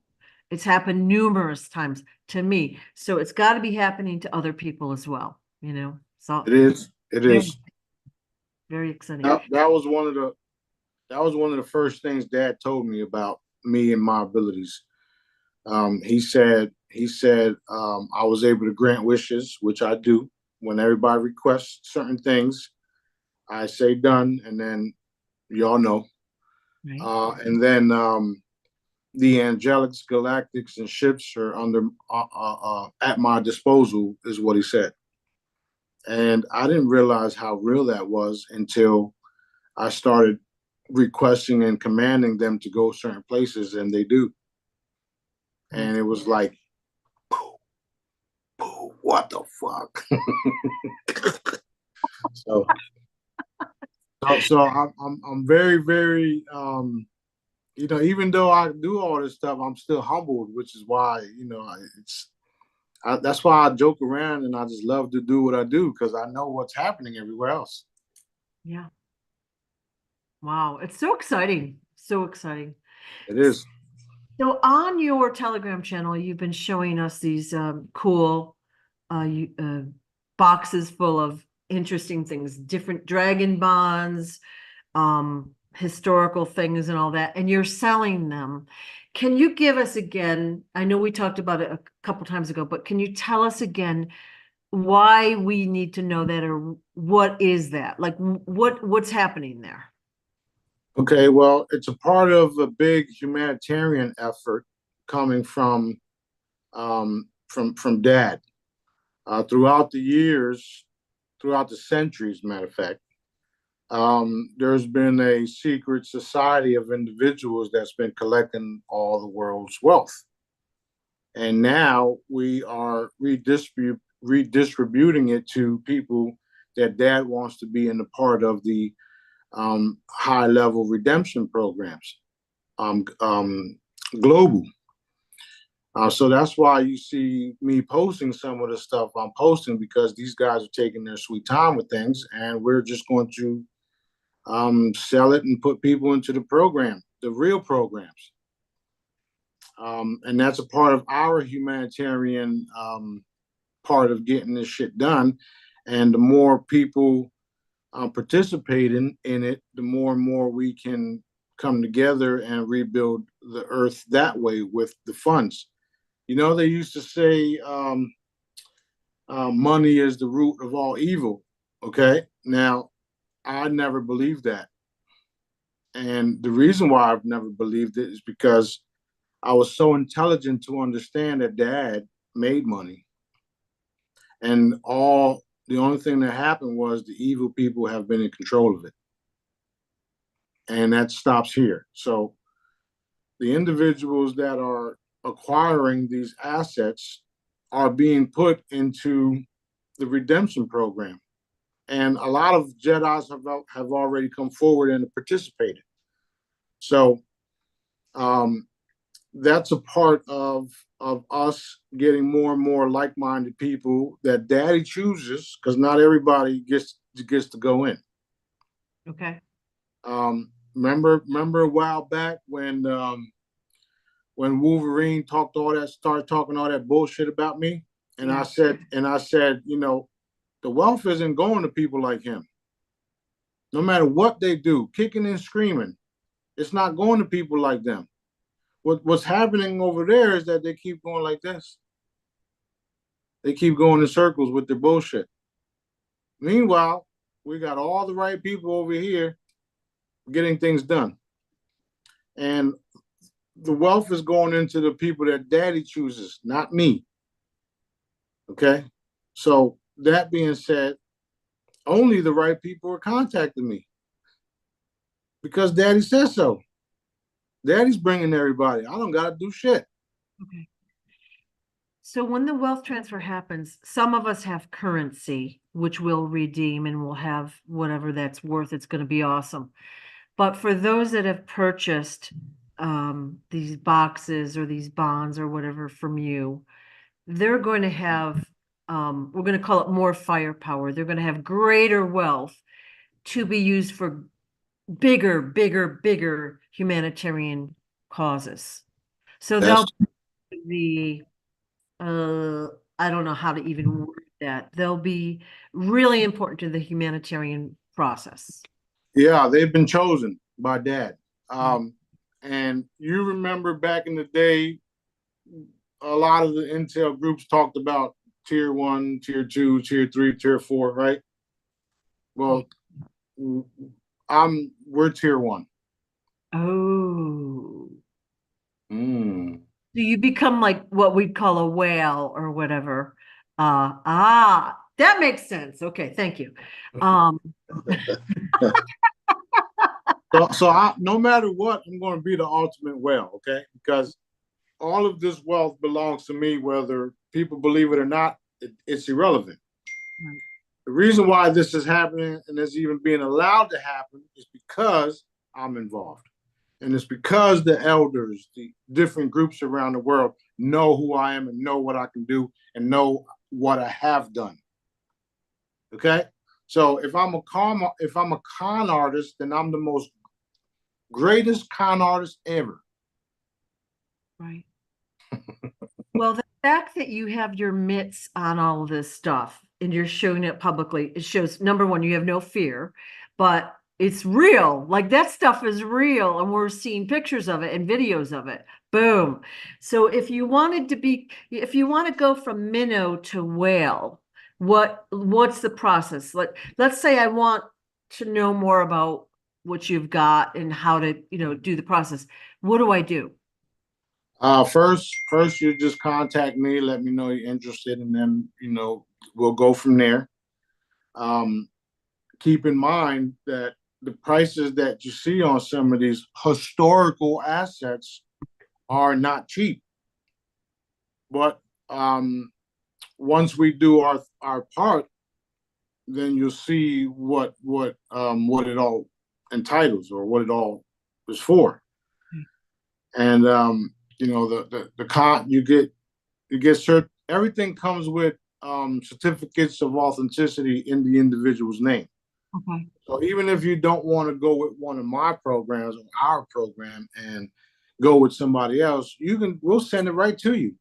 It's happened numerous times to me. So it's got to be happening to other people as well, you know? So It is. It very, is. very exciting. That was one of the first things Dad told me about me and my abilities. He said I was able to grant wishes, which I do. When everybody requests certain things, I say done, and then y'all know. Right. And then the angelics, galactics, and ships are under at my disposal, is what he said. And I didn't realize how real that was until I started requesting and commanding them to go certain places, and they do. And it was like, what the fuck? so, so I'm very, very, even though I do all this stuff, I'm still humbled, which is why, that's why I joke around and I just love to do what I do because I know what's happening everywhere else. Yeah. Wow. It's so exciting. So exciting. It is. So on your Telegram channel, you've been showing us these cool boxes full of interesting things, different dragon bonds, historical things and all that, and you're selling them. Can you give us again, I know we talked about it a couple times ago, but can you tell us again why we need to know that, or what is that? Like what's happening there? Okay, well, it's a part of a big humanitarian effort coming from Dad. Throughout the years, throughout the centuries, matter of fact, there's been a secret society of individuals that's been collecting all the world's wealth. And now we are redistributing it to people that Dad wants to be in the part of the high level redemption programs, um, um, global. So that's why you see me posting some of the stuff I'm posting because these guys are taking their sweet time with things, and we're just going to sell it and put people into the program, the real programs. And that's a part of our humanitarian part of getting this shit done. And the more people participating in it, the more and more we can come together and rebuild the earth that way with the funds. They used to say money is the root of all evil. Okay. Now, I never believed that. And the reason why I've never believed it is because I was so intelligent to understand that Dad made money. And the only thing that happened was the evil people have been in control of it. And that stops here. So the individuals that are acquiring these assets are being put into the redemption program. And a lot of Jedis have already come forward and participated. So that's a part of us getting more and more like-minded people that Daddy chooses, because not everybody gets to go in. Okay. Remember a while back when Wolverine started talking all that bullshit about me, and Yeah. I said, the wealth isn't going to people like him. No matter what they do, kicking and screaming, it's not going to people like them. What's happening over there is that they keep going like this. They keep going in circles with their bullshit. Meanwhile, we got all the right people over here getting things done. And the wealth is going into the people that Daddy chooses, not me. Okay? So that being said, only the right people are contacting me because Daddy says so. Daddy's bringing everybody. I don't got to do shit. Okay. So when the wealth transfer happens, some of us have currency, which we'll redeem and we'll have whatever that's worth. It's going to be awesome. But for those that have purchased these boxes or these bonds or whatever from you, they're going to have we're going to call it more firepower. They're going to have greater wealth to be used for bigger humanitarian causes. So they'll be, I don't know how to even word that. They'll be really important to the humanitarian process. Yeah, they've been chosen by Dad. And you remember back in the day, a lot of the intel groups talked about tier 1, tier 2, tier 3, tier 4, right? Well, we're tier 1. Oh. Mm. So you become like what we'd call a whale or whatever. That makes sense. Okay, thank you. So no matter what, I'm going to be the ultimate whale, okay? Because all of this wealth belongs to me, whether people believe it or not. It's irrelevant. Right. The reason why this is happening and is even being allowed to happen is because I'm involved. And it's because the elders, the different groups around the world know who I am and know what I can do and know what I have done. Okay? So if I'm a con artist, then I'm the most greatest con artist ever. Right. Well, the fact that you have your mitts on all of this stuff and you're showing it publicly, it shows, number one, you have no fear, but it's real. Like that stuff is real, and we're seeing pictures of it and videos of it. Boom. So if you want to go from minnow to whale, what's the process? Let's say I want to know more about what you've got and how to, do the process. What do I do? First, you just contact me, let me know you're interested, and then, we'll go from there. Keep in mind that the prices that you see on some of these historical assets are not cheap. But once we do our part, then you'll see what it all entitles or what it all is for. And the con you get certain, everything comes with certificates of authenticity in the individual's name. Okay. So even if you don't want to go with one of my programs or our program and go with somebody else, we'll send it right to you.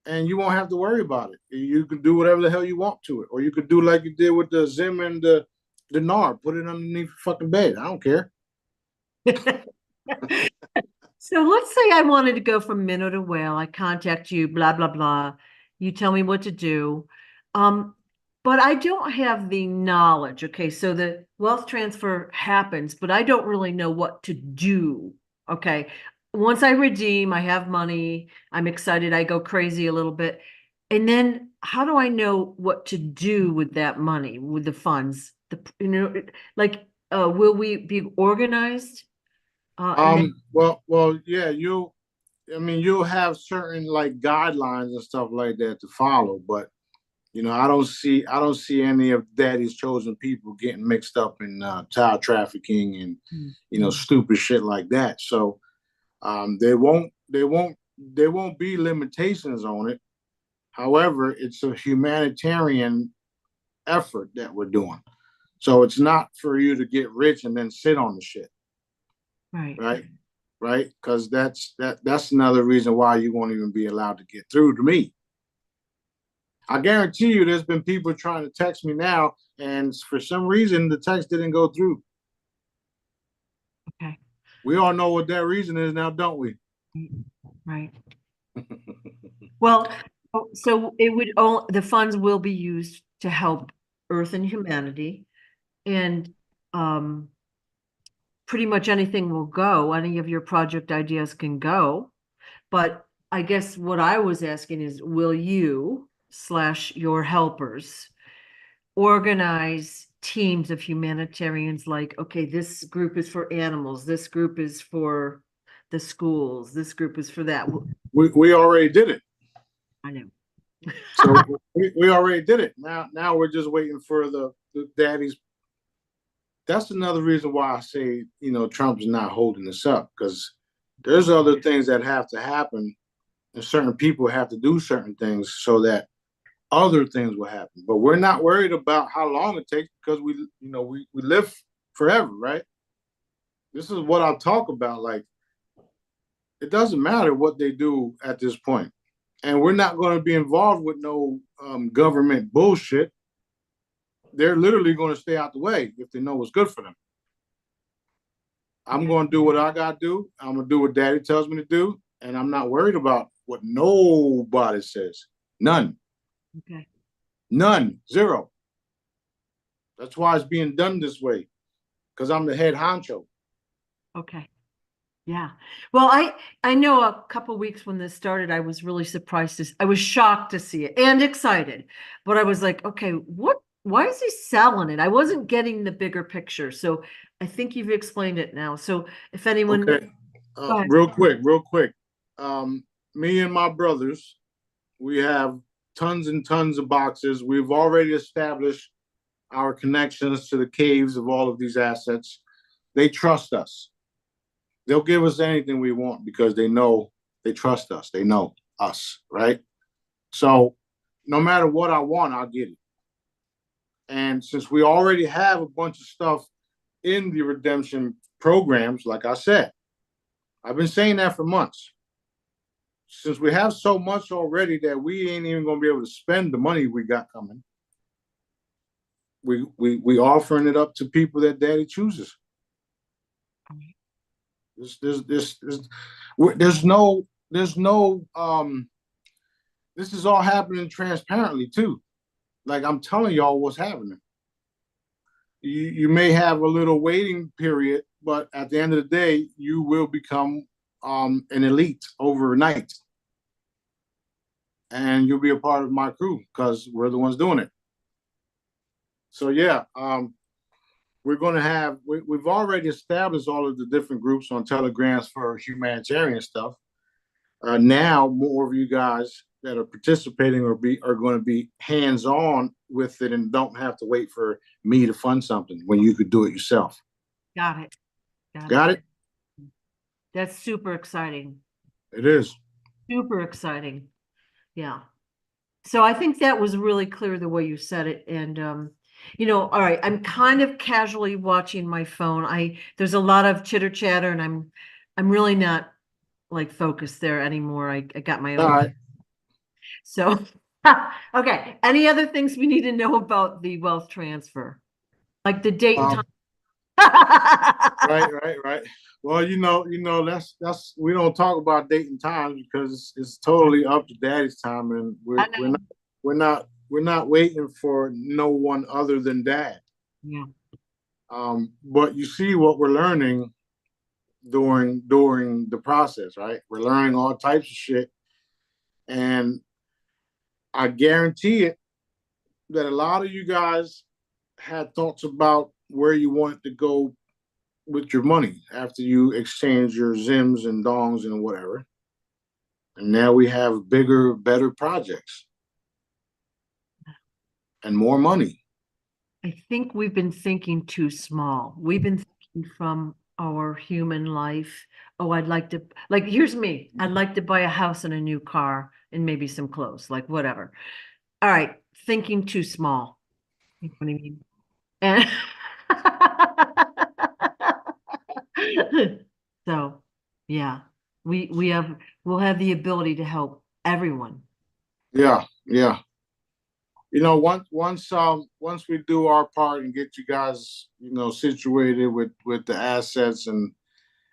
And you won't have to worry about it. You can do whatever the hell you want to it. Or you could do like you did with the Zim and the NAR, put it underneath the fucking bed. I don't care. So let's say I wanted to go from minnow to whale. I contact you, blah, blah, blah. You tell me what to do. But I don't have the knowledge. Okay, so the wealth transfer happens, but I don't really know what to do. Okay, once I redeem, I have money. I'm excited. I go crazy a little bit. And then how do I know what to do with that money, with the funds? Will we be organized? Well, yeah, you'll have certain like guidelines and stuff like that to follow, but I don't see any of Daddy's chosen people getting mixed up in child trafficking and stupid shit like that. So there won't be limitations on it. However, it's a humanitarian effort that we're doing. So it's not for you to get rich and then sit on the shit. Right. Because that's another reason why you won't even be allowed to get through to me. I guarantee you there's been people trying to text me now, and for some reason the text didn't go through. Okay. We all know what that reason is now, don't we? Right. Well, so the funds will be used to help Earth and humanity, and pretty much anything will go. Any of your project ideas can go. But I guess what I was asking is, will you / your helpers organize teams of humanitarians like, okay, this group is for animals, this group is for the schools, this group is for that? We already did it. I know. So we already did it. Now we're just waiting for the daddies. That's another reason why I say, Trump's not holding this up, because there's other things that have to happen, and certain people have to do certain things so that other things will happen. But we're not worried about how long it takes because we live forever, right? This is what I'll talk about. Like, it doesn't matter what they do at this point. And we're not going to be involved with no government bullshit. They're literally going to stay out the way if they know what's good for them. I'm going to do what I got to do. I'm going to do what daddy tells me to do. And I'm not worried about what nobody says. None. Okay. None. Zero. That's why it's being done this way. Because I'm the head honcho. Okay. Yeah. Well, I know a couple weeks when this started, I was really surprised. I was shocked to see it and excited. But I was like, okay, why is he selling it? I wasn't getting the bigger picture. So I think you've explained it now. So if anyone... Okay. Real quick. Me and my brothers, we have tons and tons of boxes. We've already established our connections to the caves of all of these assets. They trust us. They'll give us anything we want because they trust us. They know us, right? So no matter what I want, I'll get it. And since we already have a bunch of stuff in the redemption programs, like I said, I've been saying that for months. Since we have so much already that we ain't even going to be able to spend the money we got coming, we offering it up to people that daddy chooses. There's no this is all happening transparently too. Like, I'm telling y'all what's happening. You may have a little waiting period, but at the end of the day, you will become an elite overnight. And you'll be a part of my crew because we're the ones doing it. So yeah, we're going to have, we've already established all of the different groups on Telegrams for humanitarian stuff. Now, more of you guys that are participating are going to be hands-on with it and don't have to wait for me to fund something when you could do it yourself. Got it. Got it? That's super exciting. It is. Super exciting. Yeah. So I think that was really clear the way you said it. And, all right, I'm kind of casually watching my phone. There's a lot of chitter chatter and I'm really not like focused there anymore. I got my own. All right. So, okay. Any other things we need to know about the wealth transfer? Like the date and time? Right. Well, that's we don't talk about date and time because it's totally up to daddy's time, and we're not waiting for no one other than dad. Yeah. But you see what we're learning during the process, right? We're learning all types of shit, and I guarantee it that a lot of you guys had thoughts about where you want to go with your money after you exchange your Zims and dongs and whatever. And now we have bigger, better projects and more money. I think we've been thinking too small. We've been thinking from our human life. Oh, I'd like to, like, here's me. I'd like to buy a house and a new car and maybe some clothes, like whatever. All right. Thinking too small. You know what I mean? And so, yeah, we'll have the ability to help everyone. Yeah. Once we do our part and get you guys, situated with the assets and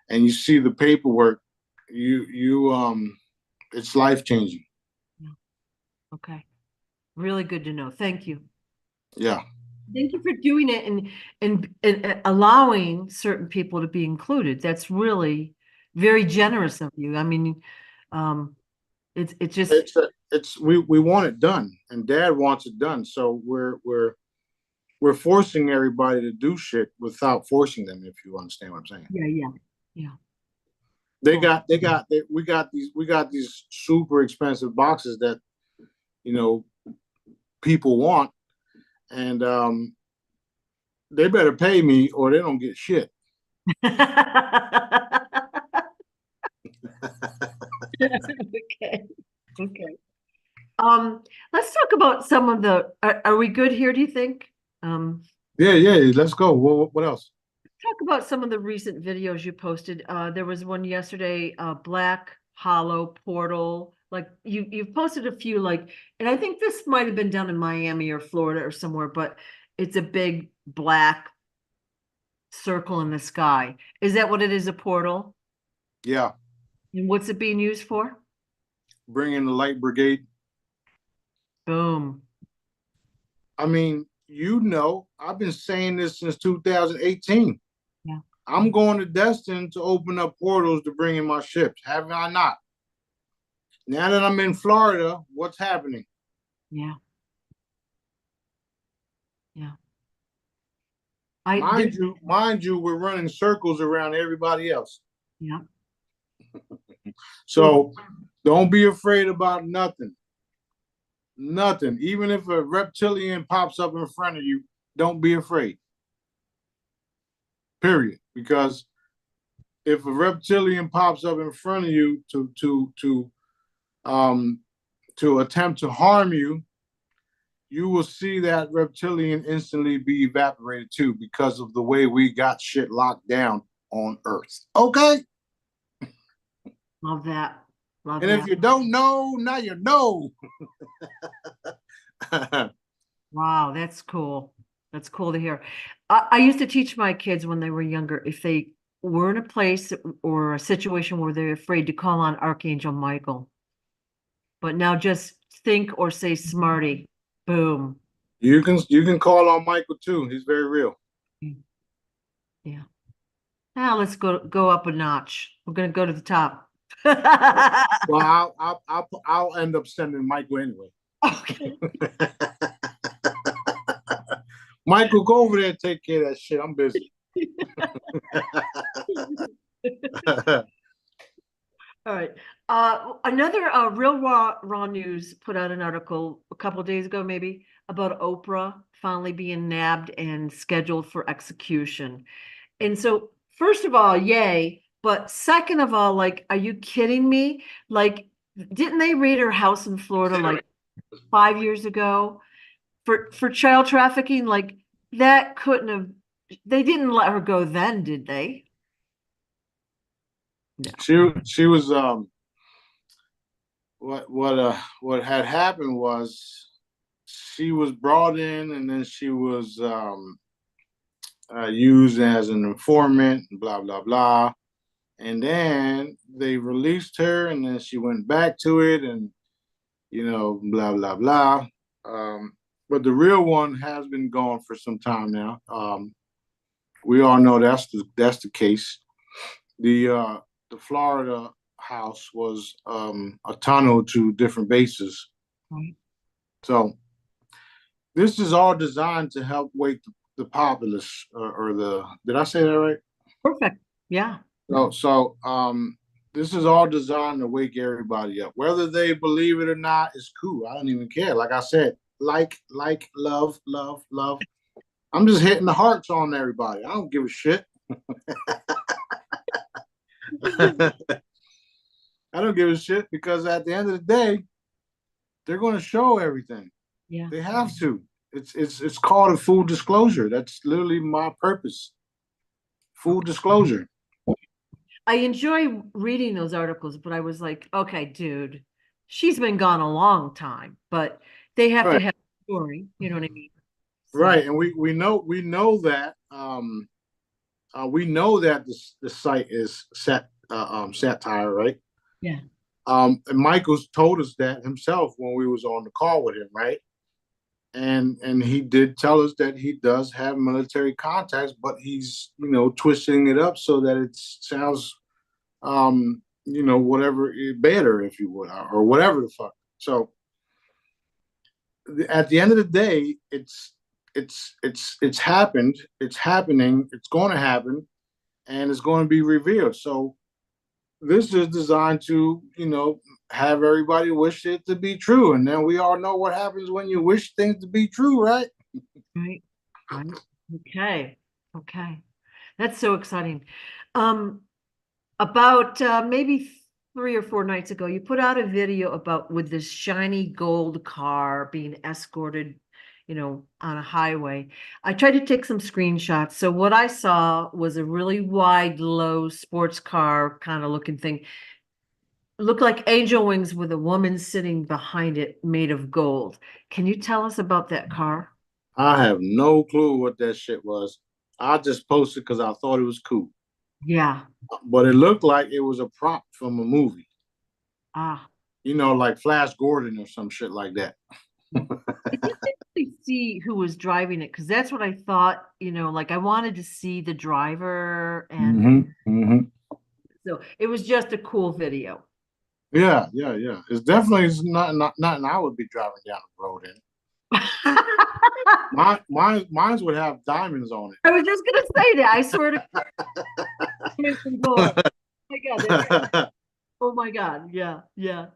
you see the paperwork, it's life-changing. Yeah. Okay. Really good to know. Thank you. Yeah. Thank you for doing it and allowing certain people to be included. That's really very generous of you. I mean, it's just we want it done, and Dad wants it done. So we're forcing everybody to do shit without forcing them. If you understand what I'm saying. Yeah. We got these super expensive boxes that people want. And they better pay me or they don't get shit. Okay. Let's talk about some of the, are we good here, do you think? Yeah, let's go. What else? Talk about some of the recent videos you posted. There was one yesterday, Black Hollow Portal. Like you've posted a few, like, and I think this might have been down in Miami or Florida or somewhere, but it's a big black circle in the sky. Is that what it is, a portal? Yeah, And what's it being used for? bring in the light brigade. Boom. I mean, I've been saying this since 2018. Yeah. I'm going to Destin to open up portals to bring in my ships. Have I not? Now that I'm in Florida, what's happening? Yeah. Yeah. Mind you, we're running circles around everybody else. Yeah. So don't be afraid about nothing. Nothing. Even if a reptilian pops up in front of you, don't be afraid. Period. Because if a reptilian pops up in front of you to attempt to harm you, you will see that reptilian instantly be evaporated too, because of the way we got shit locked down on Earth. Okay? Love that. Love And that. if you don't know, now you know. Wow, that's cool. That's cool to hear. I used to teach my kids when they were younger, if they were in a place or a situation where they're afraid, to call on Archangel Michael. But now just think or say Smarty. Boom. You can call on Michael too. He's very real. Yeah. Now let's go up a notch. We're gonna go to the top. Well, I'll end up sending Michael anyway. Okay. Michael, go over there and take care of that shit. I'm busy. All right. Another Real Raw News put out an article a couple of days ago, maybe, about Oprah finally being nabbed and scheduled for execution. And so, first of all, yay. But second of all, like, are you kidding me? Like, didn't they raid her house in Florida like 5 years ago for child trafficking? Like, that couldn't have. They didn't let her go then, did they? No. She was what had happened was she was brought in, and then she was used as an informant, blah blah blah, and then they released her, and then she went back to it, and blah blah blah. But the real one has been gone for some time now. We all know that's the case. The Florida house was a tunnel to different bases. Right. So this is all designed to help wake the populace, or the. Did I say that right? Perfect. Yeah. So this is all designed to wake everybody up. Whether they believe it or not is cool. I don't even care. Like I said, like, love, love, love. I'm just hitting the hearts on everybody. I don't give a shit. I don't give a shit, because at the end of the day, they're going to show everything. Yeah. They have to. It's called a full disclosure. That's literally my purpose. Full disclosure. I enjoy reading those articles, but I was like, okay, dude, she's been gone a long time, but they have to have a story. You know what I mean? So. Right, and we know that we know that the site is satire, right? Yeah. And Michael's told us that himself when we was on the call with him, right? And he did tell us that he does have military contacts, but he's twisting it up so that it sounds whatever, better, if you would, or whatever the fuck. So at the end of the day, it's happened, it's happening, it's going to happen, and it's going to be revealed. So this is designed to have everybody wish it to be true, and then we all know what happens when you wish things to be true, right? Right. Okay, that's so exciting. About maybe 3 or 4 nights ago, you put out a video about with this shiny gold car being escorted, on a highway. I tried to take some screenshots. So what I saw was a really wide, low sports car kind of looking thing. It looked like angel wings with a woman sitting behind it made of gold. Can you tell us about that car? I have no clue what that shit was. I just posted because I thought it was cool. Yeah. But it looked like it was a prop from a movie. Ah. Like Flash Gordon or some shit like that. I didn't actually see who was driving it because that's what I thought, like I wanted to see the driver, and so it was just a cool video. Yeah. It's definitely not nothing I would be driving down the road in. Mine would have diamonds on I was just gonna say that. I swear to God. Oh my God. Oh my God. Yeah.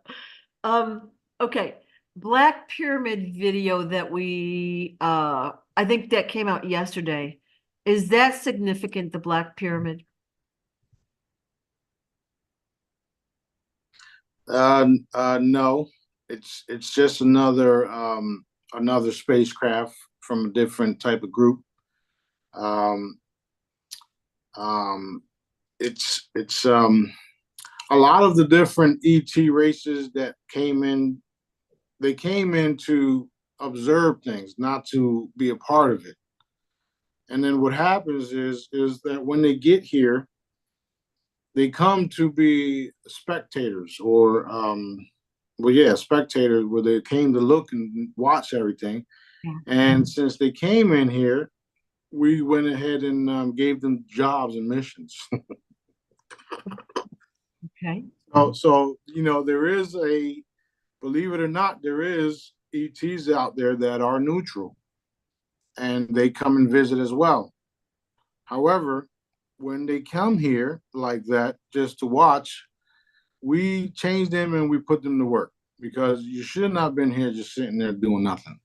Okay. Black Pyramid video that I think that came out yesterday. Is that significant, the Black Pyramid? No, it's just another spacecraft from a different type of group. Um, um, it's a lot of the different ET races that came in. They came in to observe things, not to be a part of it. And then what happens is that when they get here, they come to be spectators or spectators where they came to look and watch everything. Yeah. And since they came in here, we went ahead and gave them jobs and missions. Okay. So there is believe it or not, there is ETs out there that are neutral, and they come and visit as well. However, when they come here like that just to watch, we change them and we put them to work because you should not have been here just sitting there doing nothing.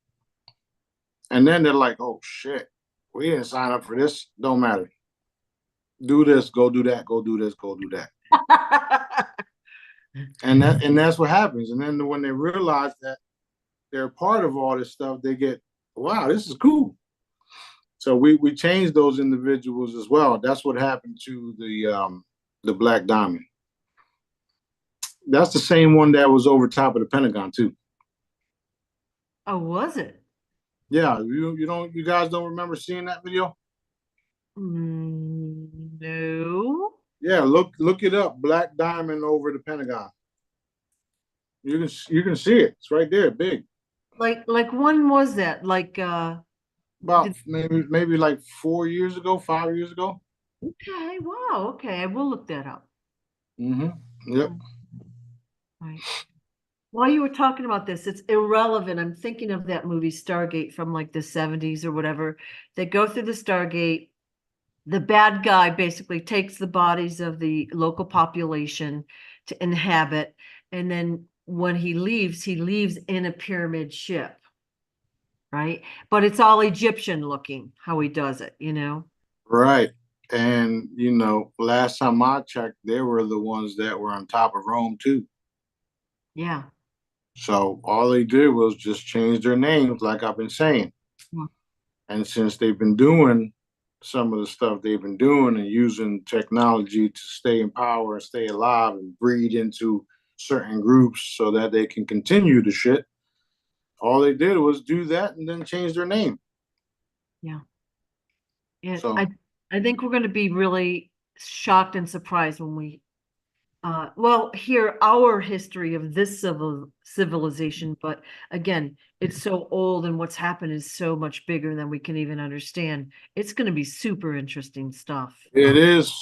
And then they're like, oh shit, we didn't sign up for this. Don't matter. Do this, go do that, go do this, go do that. and that's what happens. And then when they realize that they're a part of all this stuff, they get, wow, this is cool. So we changed those individuals as well. That's what happened to the Black Diamond. That's the same one that was over top of the Pentagon too. Oh, was it? Yeah, you guys don't remember seeing that video? No. Yeah, look it up. Black Diamond over the Pentagon. You can see it. It's right there, big. Like when was that? About maybe like 4 years ago, 5 years ago. Okay, wow, okay. I will look that up. Yep. Right. While you were talking about this, it's irrelevant. I'm thinking of that movie Stargate from like the 70s or whatever. They go through the Stargate. The bad guy basically takes the bodies of the local population to inhabit. And then when he leaves in a pyramid ship. Right? But it's all Egyptian looking how he does it, Right. And last time I checked, they were the ones that were on top of Rome too. Yeah. So all they did was just change their names, like I've been saying. Yeah. And since they've been doing some of the stuff they've been doing and using technology to stay in power and stay alive and breed into certain groups so that they can continue the shit, all they did was do that and then change their name. Yeah. And so I think we're going to be really shocked and surprised when we hear our history of this civilization, but again, it's so old and what's happened is so much bigger than we can even understand. It's going to be super interesting stuff. It is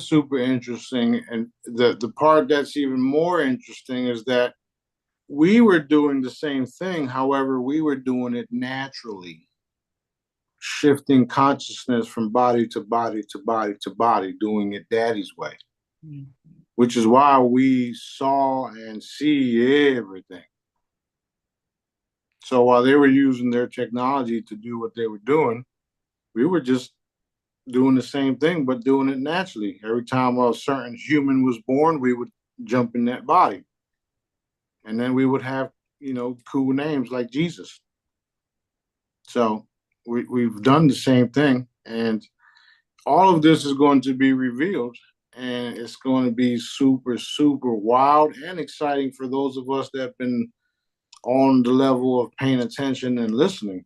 super interesting. And the part that's even more interesting is that we were doing the same thing. However, we were doing it naturally, shifting consciousness from body to body to body to body, doing it daddy's way. Mm-hmm. Which is why we saw and see everything. So while they were using their technology to do what they were doing, we were just doing the same thing, but doing it naturally. Every time a certain human was born, we would jump in that body. And then we would have, cool names like Jesus. So we've done the same thing. And all of this is going to be revealed. And it's going to be super, super wild and exciting for those of us that have been on the level of paying attention and listening.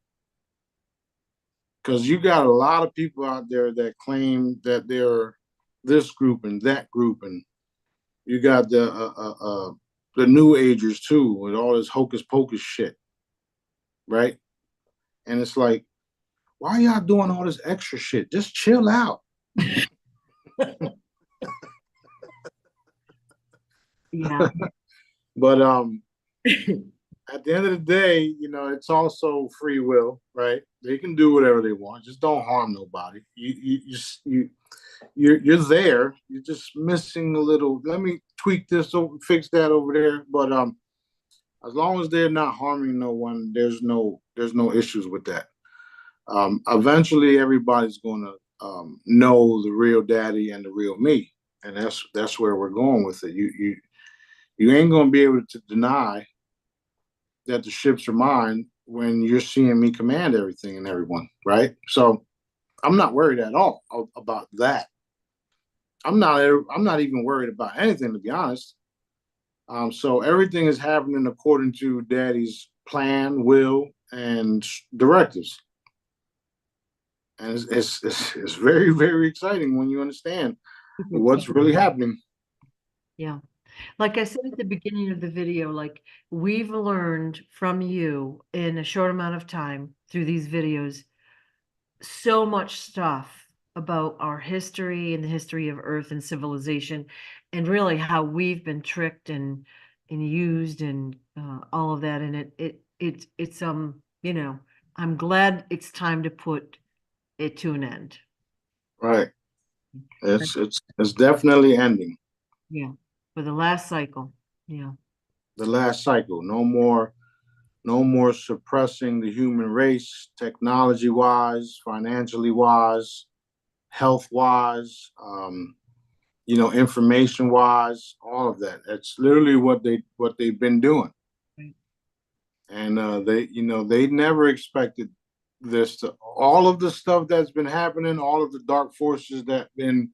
Because you got a lot of people out there that claim that they're this group and that group, and you got the New Agers too, with all this hocus pocus shit, right? And it's like, why are y'all doing all this extra shit? Just chill out. Yeah. But at the end of the day, it's also free will, right? They can do whatever they want. Just don't harm nobody. You're there. You're just missing a little. Let me tweak this over, fix that over there. But as long as they're not harming no one, there's no issues with that. Eventually, everybody's going to know the real daddy and the real me, and that's where we're going with it. You ain't going to be able to deny that the ships are mine when you're seeing me command everything and everyone, right? So I'm not worried at all about that. I'm not even worried about anything, to be honest. So everything is happening according to Daddy's plan, will, and directives, and it's very, very exciting when you understand what's really happening. Yeah. Like I said at the beginning of the video, like we've learned from you in a short amount of time through these videos so much stuff about our history and the history of Earth and civilization, and really how we've been tricked and used and all of that. And it's I'm glad it's time to put it to an end. Right. It's definitely ending. Yeah. For the last cycle. Yeah. The last cycle. No more suppressing the human race, technology wise, financially wise, health wise, information wise, all of that. That's literally what they've been doing. Right. And they never expected this to all of the stuff that's been happening, all of the dark forces that been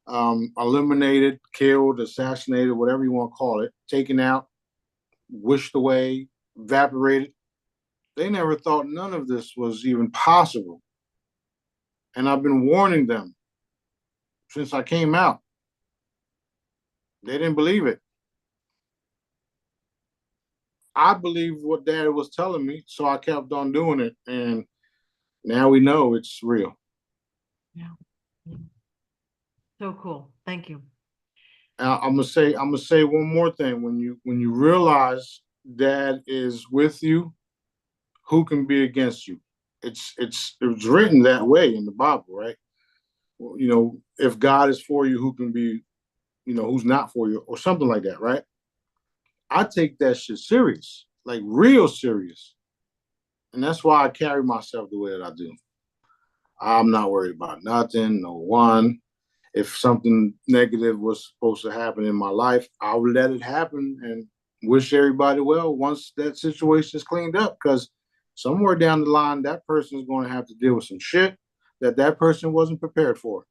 eliminated, killed, assassinated, whatever you want to call it, taken out, wished away, evaporated. They never thought none of this was even possible. And I've been warning them since I came out. They didn't believe it. I believed what Daddy was telling me, so I kept on doing it. And now we know it's real. Yeah. So cool. Thank you. I'm gonna say one more thing. When you realize Dad is with you, who can be against you? It's written that way in the Bible, right? If God is for you, who can be, who's not for you, or something like that, right? I take that shit serious, like real serious, and that's why I carry myself the way that I do. I'm not worried about nothing, no one. If something negative was supposed to happen in my life, I would let it happen and wish everybody well once that situation is cleaned up. Because somewhere down the line, that person is going to have to deal with some shit that person wasn't prepared for.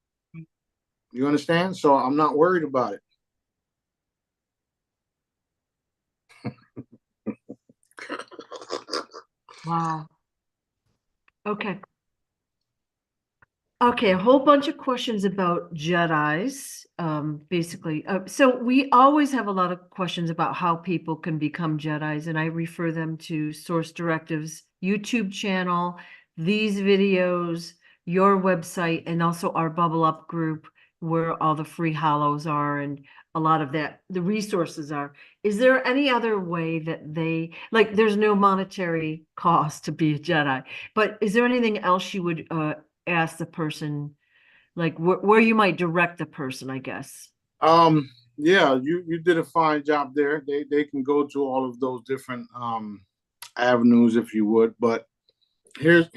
You understand? So I'm not worried about it. Wow. Okay. Okay, a whole bunch of questions about Jedis, basically. So we always have a lot of questions about how people can become Jedis, and I refer them to Source Directives YouTube channel, these videos, your website, and also our Bubble Up group where all the free hollows are and a lot of that, the resources are. Is there any other way that there's no monetary cost to be a Jedi, but is there anything else you would ask the person, like where you might direct the person, I guess? Yeah, you did a fine job there. They can go to all of those different avenues if you would, but here's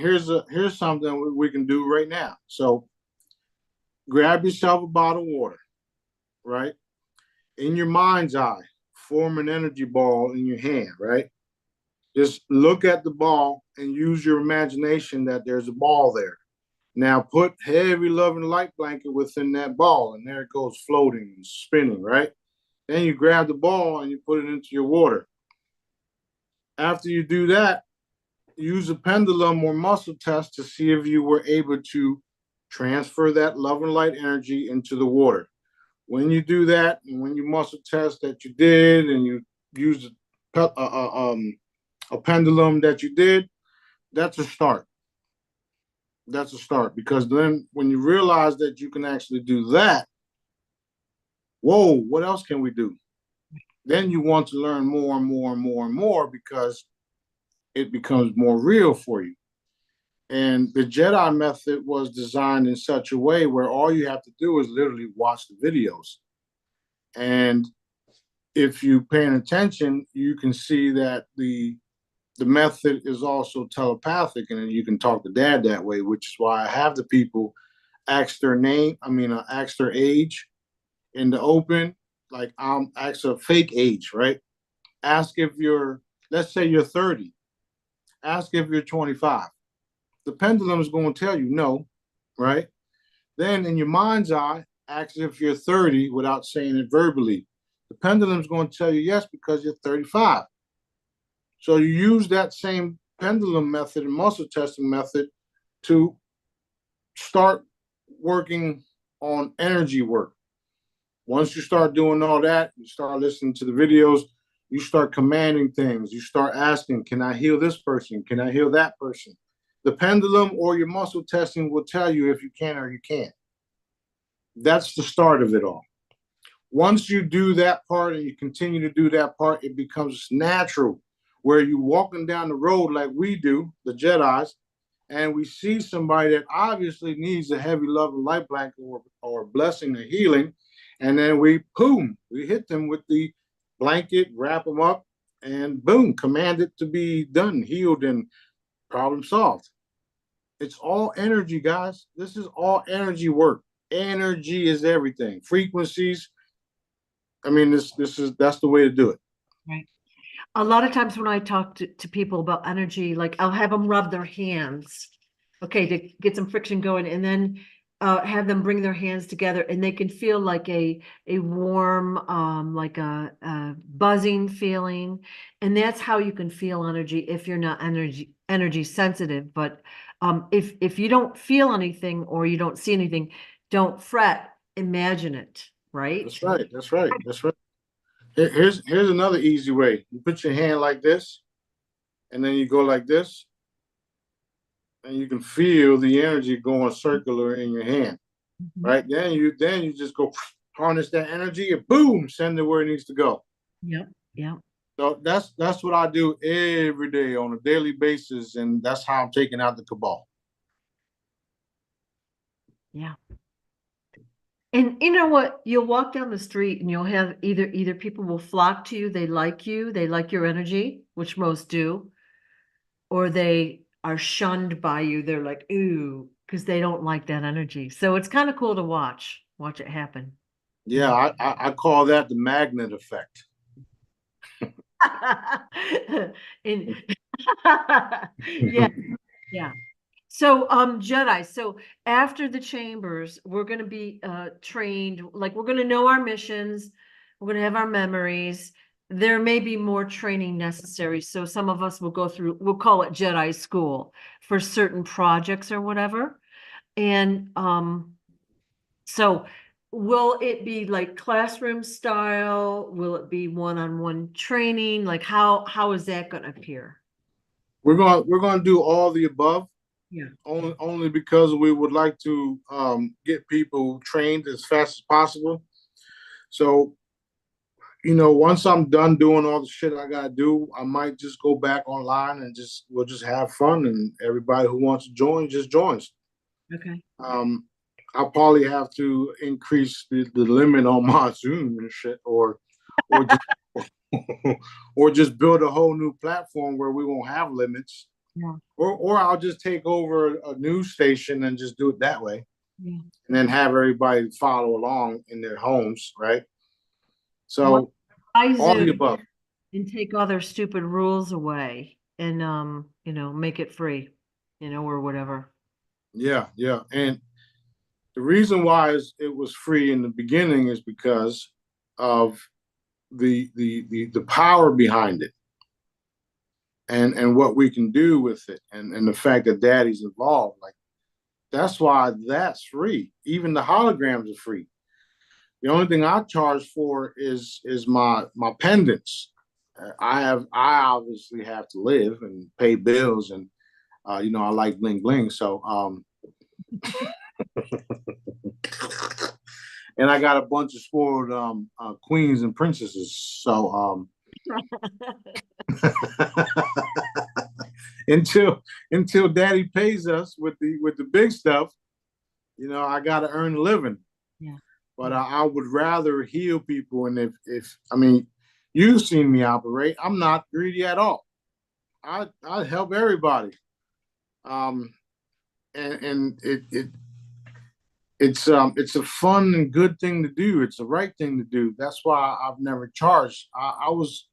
something we can do right now. So grab yourself a bottle of water, right? in your mind's eye, form an energy ball in your hand, right? Just look at the ball and use your imagination that there's a ball there. Now put heavy loving light blanket within that ball, and there it goes floating and spinning, right? Then you grab the ball and you put it into your water. After you do that, use a pendulum or muscle test to see if you were able to transfer that love and light energy into the water. When you do that, and when you muscle test that you did, and you use a pendulum that you did, that's a start. That's a start, because then when you realize that you can actually do that, whoa, what else can we do? Then you want to learn more and more and more and more, because it becomes more real for you. And the Jedi method was designed in such a way where all you have to do is literally watch the videos. And if you're paying attention, you can see that the method is also telepathic, and you can talk to dad that way, which is why I have the people ask their ask their age in the open, like ask a fake age, right? Ask if let's say you're 30. Ask if you're 25. The pendulum is going to tell you no, right? Then in your mind's eye, ask if you're 30 without saying it verbally. The pendulum is going to tell you yes, because you're 35. So you use that same pendulum method and muscle testing method to start working on energy work. Once you start doing all that, you start listening to the videos, you start commanding things, you start asking, can I heal this person? Can I heal that person? The pendulum or your muscle testing will tell you if you can or you can't. That's the start of it all. Once you do that part and you continue to do that part, it becomes natural, where you're walking down the road like we do, the Jedis, and we see somebody that obviously needs a heavy love and light blanket or blessing or healing, and then we hit them with the blanket, wrap them up, and boom, command it to be done, healed, and problem solved. It's all energy, guys. This is all energy work. Energy is everything. Frequencies. I mean, that's the way to do it. Right. A lot of times when I talk to people about energy, like I'll have them rub their hands, okay, to get some friction going, and then have them bring their hands together, and they can feel like a warm, like a buzzing feeling, and that's how you can feel energy if you're not energy sensitive. But if you don't feel anything or you don't see anything, don't fret, imagine it, right? That's right. That's right. That's right. Here's another easy way. You put your hand like this, and then you go like this, and you can feel the energy going circular in your hand. Mm-hmm. Right? Then you just go harness that energy and boom, send it where it needs to go. Yep. Yeah. So that's what I do every day on a daily basis, and that's how I'm taking out the cabal. Yeah. And you know what? You'll walk down the street and you'll have either people will flock to you, they like your energy, which most do, or they are shunned by you. They're like, ooh, because they don't like that energy. So it's kind of cool to watch it happen. Yeah, I call that the magnet effect. Yeah, yeah. So Jedi, so after the chambers, we're going to be trained, like we're going to know our missions, we're going to have our memories. There may be more training necessary, so some of us will go through, we'll call it Jedi school for certain projects or whatever. And so will it be like classroom style? Will it be one-on-one training? Like how is that going to appear? We're going to do all the above. Yeah. Only because we would like to get people trained as fast as possible. So, once I'm done doing all the shit I gotta do, I might just go back online and we'll just have fun, and everybody who wants to join just joins. Okay. I'll probably have to increase the limit on my Zoom and shit, or just or just build a whole new platform where we won't have limits. Yeah. Or I'll just take over a news station and just do it that way. Yeah. And then have everybody follow along in their homes, right? So I all the Zoom above. and take all their stupid rules away and you know, make it free, you know, or whatever. Yeah, yeah. And the reason why it was free in the beginning is because of the power behind it, and what we can do with it, and the fact that Daddy's involved. Like that's why that's free. Even the holograms are free. The only thing I charge for is my pendants. I obviously have to live and pay bills, and you know I like bling bling. So and I got a bunch of spoiled queens and princesses. So until Daddy pays us with the big stuff, you know, I got to earn a living. Yeah. But I would rather heal people, and if I mean, you've seen me operate. I'm not greedy at all. I help everybody. Um, and it's a fun and good thing to do. It's the right thing to do. That's why I've never charged. I was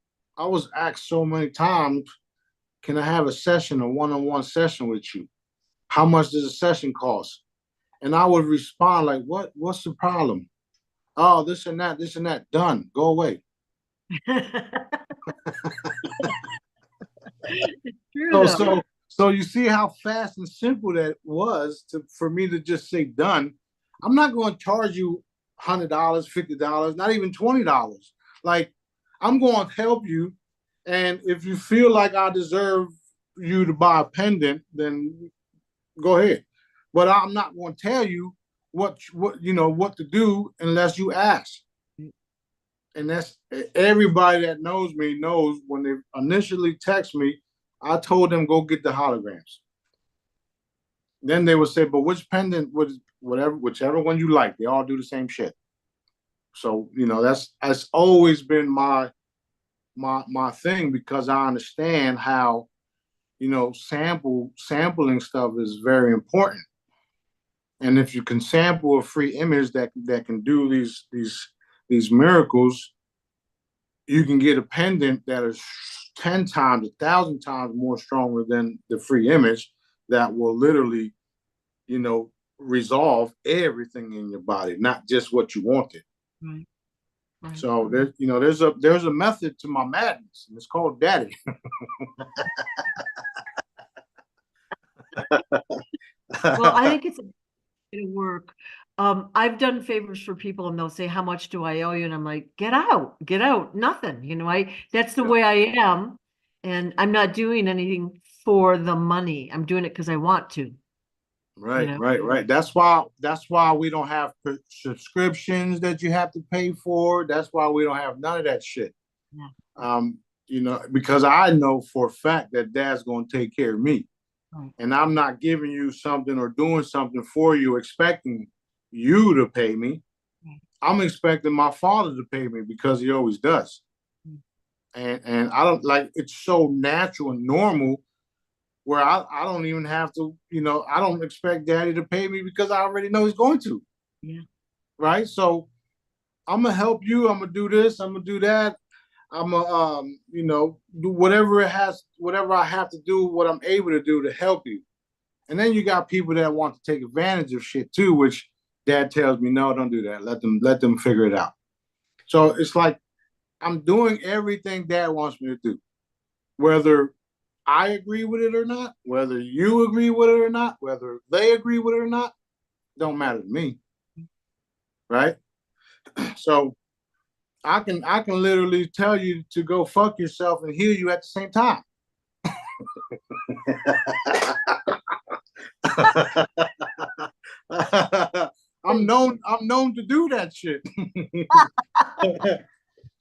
asked so many times, can I have a session, a one-on-one session with you? How much does a session cost? And I would respond like, what's the problem? Oh, this and that, done. Go away. It's true So though. so you see how fast and simple that was for me to just say done. I'm not going to charge you $100, $50, not even $20. Like I'm going to help you, and if you feel like I deserve you to buy a pendant, then go ahead. But I'm not going to tell you what you know what to do unless you ask. And that's everybody that knows me knows when they initially text me, I told them go get the holograms. Then they would say, but which pendant would whatever whichever one you like, they all do the same shit. So, you know, that's always been my thing because I understand how, you know, sampling stuff is very important. And if you can sample a free image that can do these miracles, you can get a pendant that is 10 times, 1,000 times more stronger than the free image that will literally, you know, resolve everything in your body, not just what you wanted. Right. Right. So there's, you know, there's a method to my madness, and it's called Daddy. Well, I think it's a work. I've done favors for people and they'll say, how much do I owe you? And I'm like, get out, nothing. You know, that's the way I am. And I'm not doing anything for the money. I'm doing it because I want to. Right, You know? right. That's why we don't have subscriptions that you have to pay for. That's why we don't have none of that shit. Yeah. You know, because I know for a fact that Dad's gonna take care of me. Right. And I'm not giving you something or doing something for you, expecting you to pay me. Right. I'm expecting my father to pay me because he always does. And I don't like it's so natural and normal where I don't even have to, you know, I don't expect Daddy to pay me because I already know he's going to. Yeah. Right. So I'm gonna help you. I'm gonna do this. I'm gonna do that. I'm gonna, you know, do whatever I have to do, what I'm able to do to help you. And then you got people that want to take advantage of shit too, which Dad tells me, no, don't do that. Let them figure it out. So it's like I'm doing everything Dad wants me to do, whether I agree with it or not, whether you agree with it or not, whether they agree with it or not, don't matter to me, right? So I can literally tell you to go fuck yourself and heal you at the same time. I'm known to do that shit.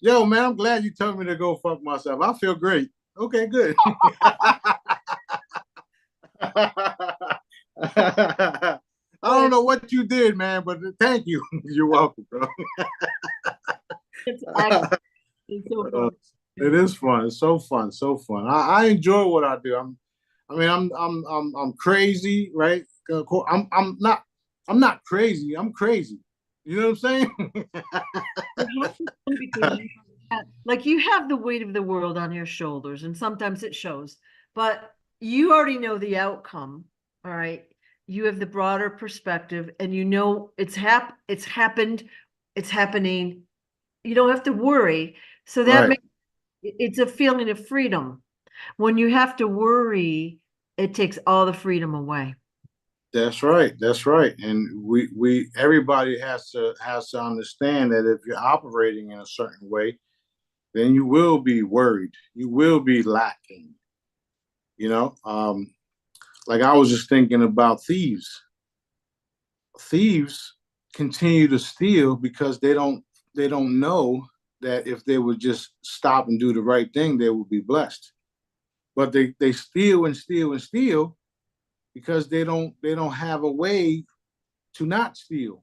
Yo, man, I'm glad you told me to go fuck myself. I feel great. Okay, good. I don't know what you did, man, but thank you. You're welcome, bro. It's so fun. It is fun. It's so fun. So fun. I enjoy what I do. I'm crazy, right? I'm not crazy. I'm crazy. You know what I'm saying? You have to know because like you have the weight of the world on your shoulders, and sometimes it shows, but you already know the outcome. All right. You have the broader perspective and you know it's happened, it's happening. You don't have to worry. So that Right. makes it's a feeling of freedom. When you have to worry, it takes all the freedom away. That's right. That's right. And we everybody has to understand that if you're operating in a certain way, then you will be worried. You will be lacking. You know, like I was just thinking about thieves. Thieves continue to steal because they don't know that if they would just stop and do the right thing, they would be blessed. But they steal and steal and steal because they don't have a way to not steal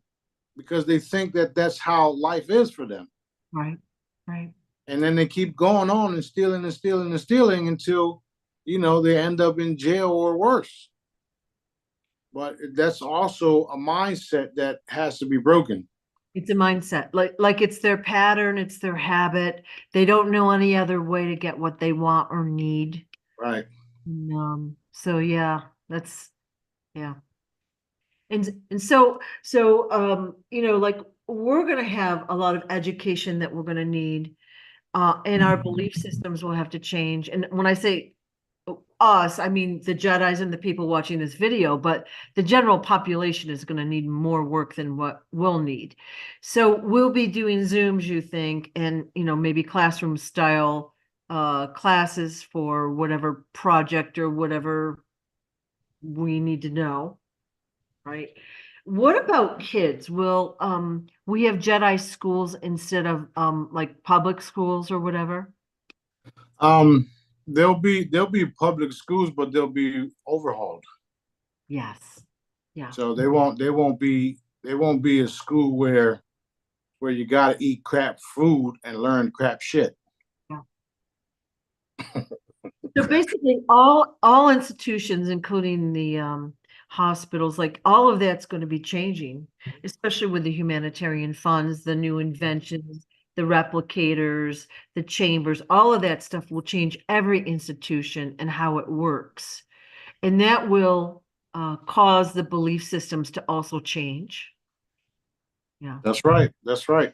because they think that that's how life is for them. Right. Right. And then they keep going on and stealing and stealing and stealing until, you know, they end up in jail or worse. But that's also a mindset that has to be broken. It's a mindset, like it's their pattern, it's their habit. They don't know any other way to get what they want or need. Right. So yeah, that's yeah. And so you know, like we're gonna have a lot of education that we're gonna need. And our belief systems will have to change. And when I say us, I mean the Jedis and the people watching this video, but the general population is going to need more work than what we'll need. So we'll be doing Zooms, you think, and you know, maybe classroom style classes for whatever project or whatever we need to know, right? What about kids? Will we have Jedi schools instead of like public schools or whatever? Um, there'll be public schools, but they'll be overhauled. Yes. Yeah. So they won't be a school where you got to eat crap food and learn crap shit. Yeah. So basically all institutions, including the hospitals, like all of that's going to be changing, especially with the humanitarian funds, the new inventions, the replicators, the chambers, all of that stuff will change every institution and how it works. And that will cause the belief systems to also change. Yeah. That's right. That's right.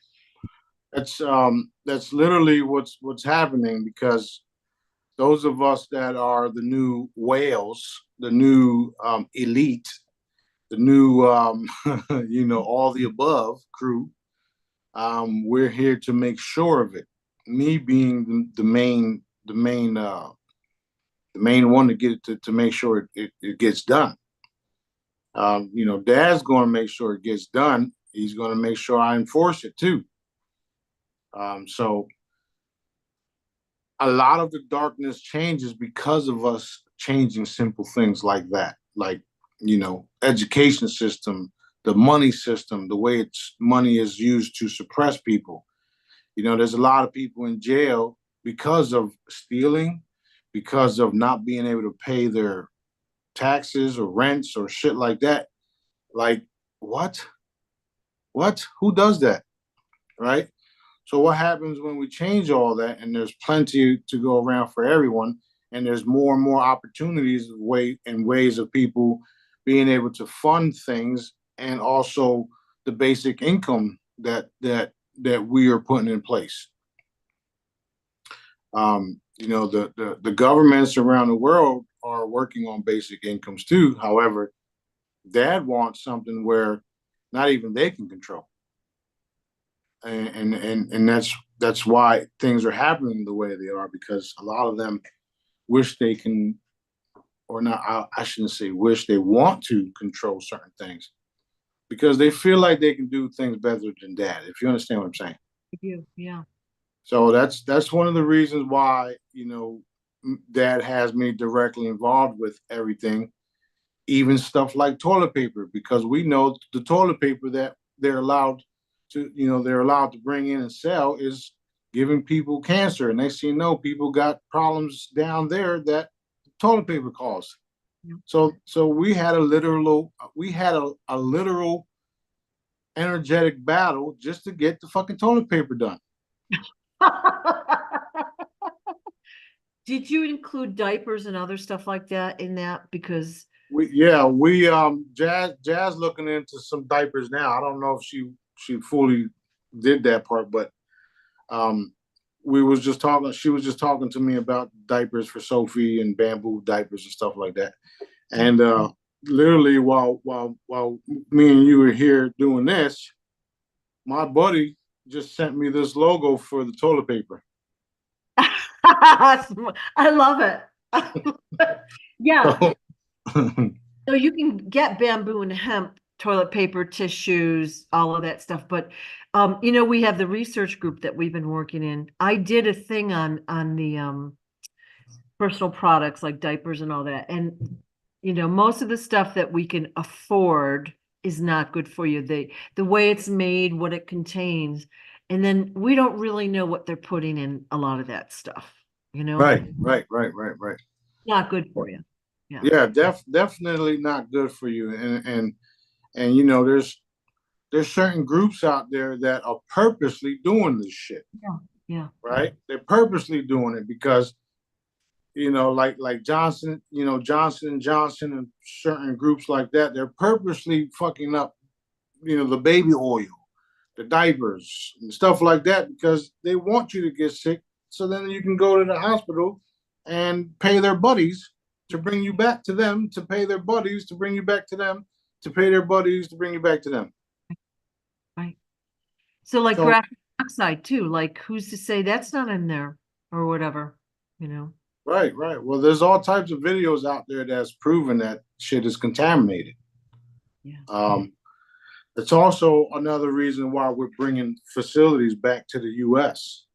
That's literally what's happening because those of us that are the new whales, the new elite, the new you know, all the above crew, we're here to make sure of it. Me being the main one to get it to make sure it gets done. You know, Dad's going to make sure it gets done. He's going to make sure I enforce it too. So a lot of the darkness changes because of us changing simple things like that, like, you know, education system, the money system, the way it's money is used to suppress people. You know, there's a lot of people in jail because of stealing, because of not being able to pay their taxes or rents or shit like that. Like, what? What? Who does that? Right? So what happens when we change all that and there's plenty to go around for everyone and there's more and more opportunities and ways of people being able to fund things and also the basic income that we are putting in place. You know, the governments around the world are working on basic incomes too. However, Dad wants something where not even they can control. And that's why things are happening the way they are because a lot of them wish they can, or not, I shouldn't say wish, they want to control certain things because they feel like they can do things better than Dad, if you understand what I'm saying. Yeah. So that's one of the reasons why, you know, Dad has me directly involved with everything, even stuff like toilet paper, because we know the toilet paper that they're allowed they're allowed to bring in and sell is giving people cancer. And next thing you know, people got problems down there that toilet paper caused. Yeah. So we had a literal energetic battle just to get the fucking toilet paper done. Did you include diapers and other stuff like that in that? Because Jazz looking into some diapers now. I don't know if she fully did that part, but we was just talking. She was just talking to me about diapers for Sophie and bamboo diapers and stuff like that. And literally, while me and you were here doing this, my buddy just sent me this logo for the toilet paper. I love it. Yeah. So you can get bamboo and hemp toilet paper, tissues, all of that stuff. But we have the research group that we've been working in. I did a thing on the personal products like diapers and all that. And most of the stuff that we can afford is not good for you. The way it's made, what it contains, and then we don't really know what they're putting in a lot of that stuff. Right. Not good for you. Yeah, definitely not good for you. And there's certain groups out there that are purposely doing this shit. Yeah. Right? They're purposely doing it because like Johnson, Johnson & Johnson and certain groups like that, they're purposely fucking up, the baby oil, the diapers and stuff like that because they want you to get sick so then you can go to the hospital and pay their buddies to bring you back to them, to pay their buddies to bring you back to them, to pay their buddies to bring you back to them. Right. So graphene oxide too, like who's to say that's not in there or whatever, Right. Well, there's all types of videos out there that's proven that shit is contaminated. Yeah. It's also another reason why we're bringing facilities back to the U.S.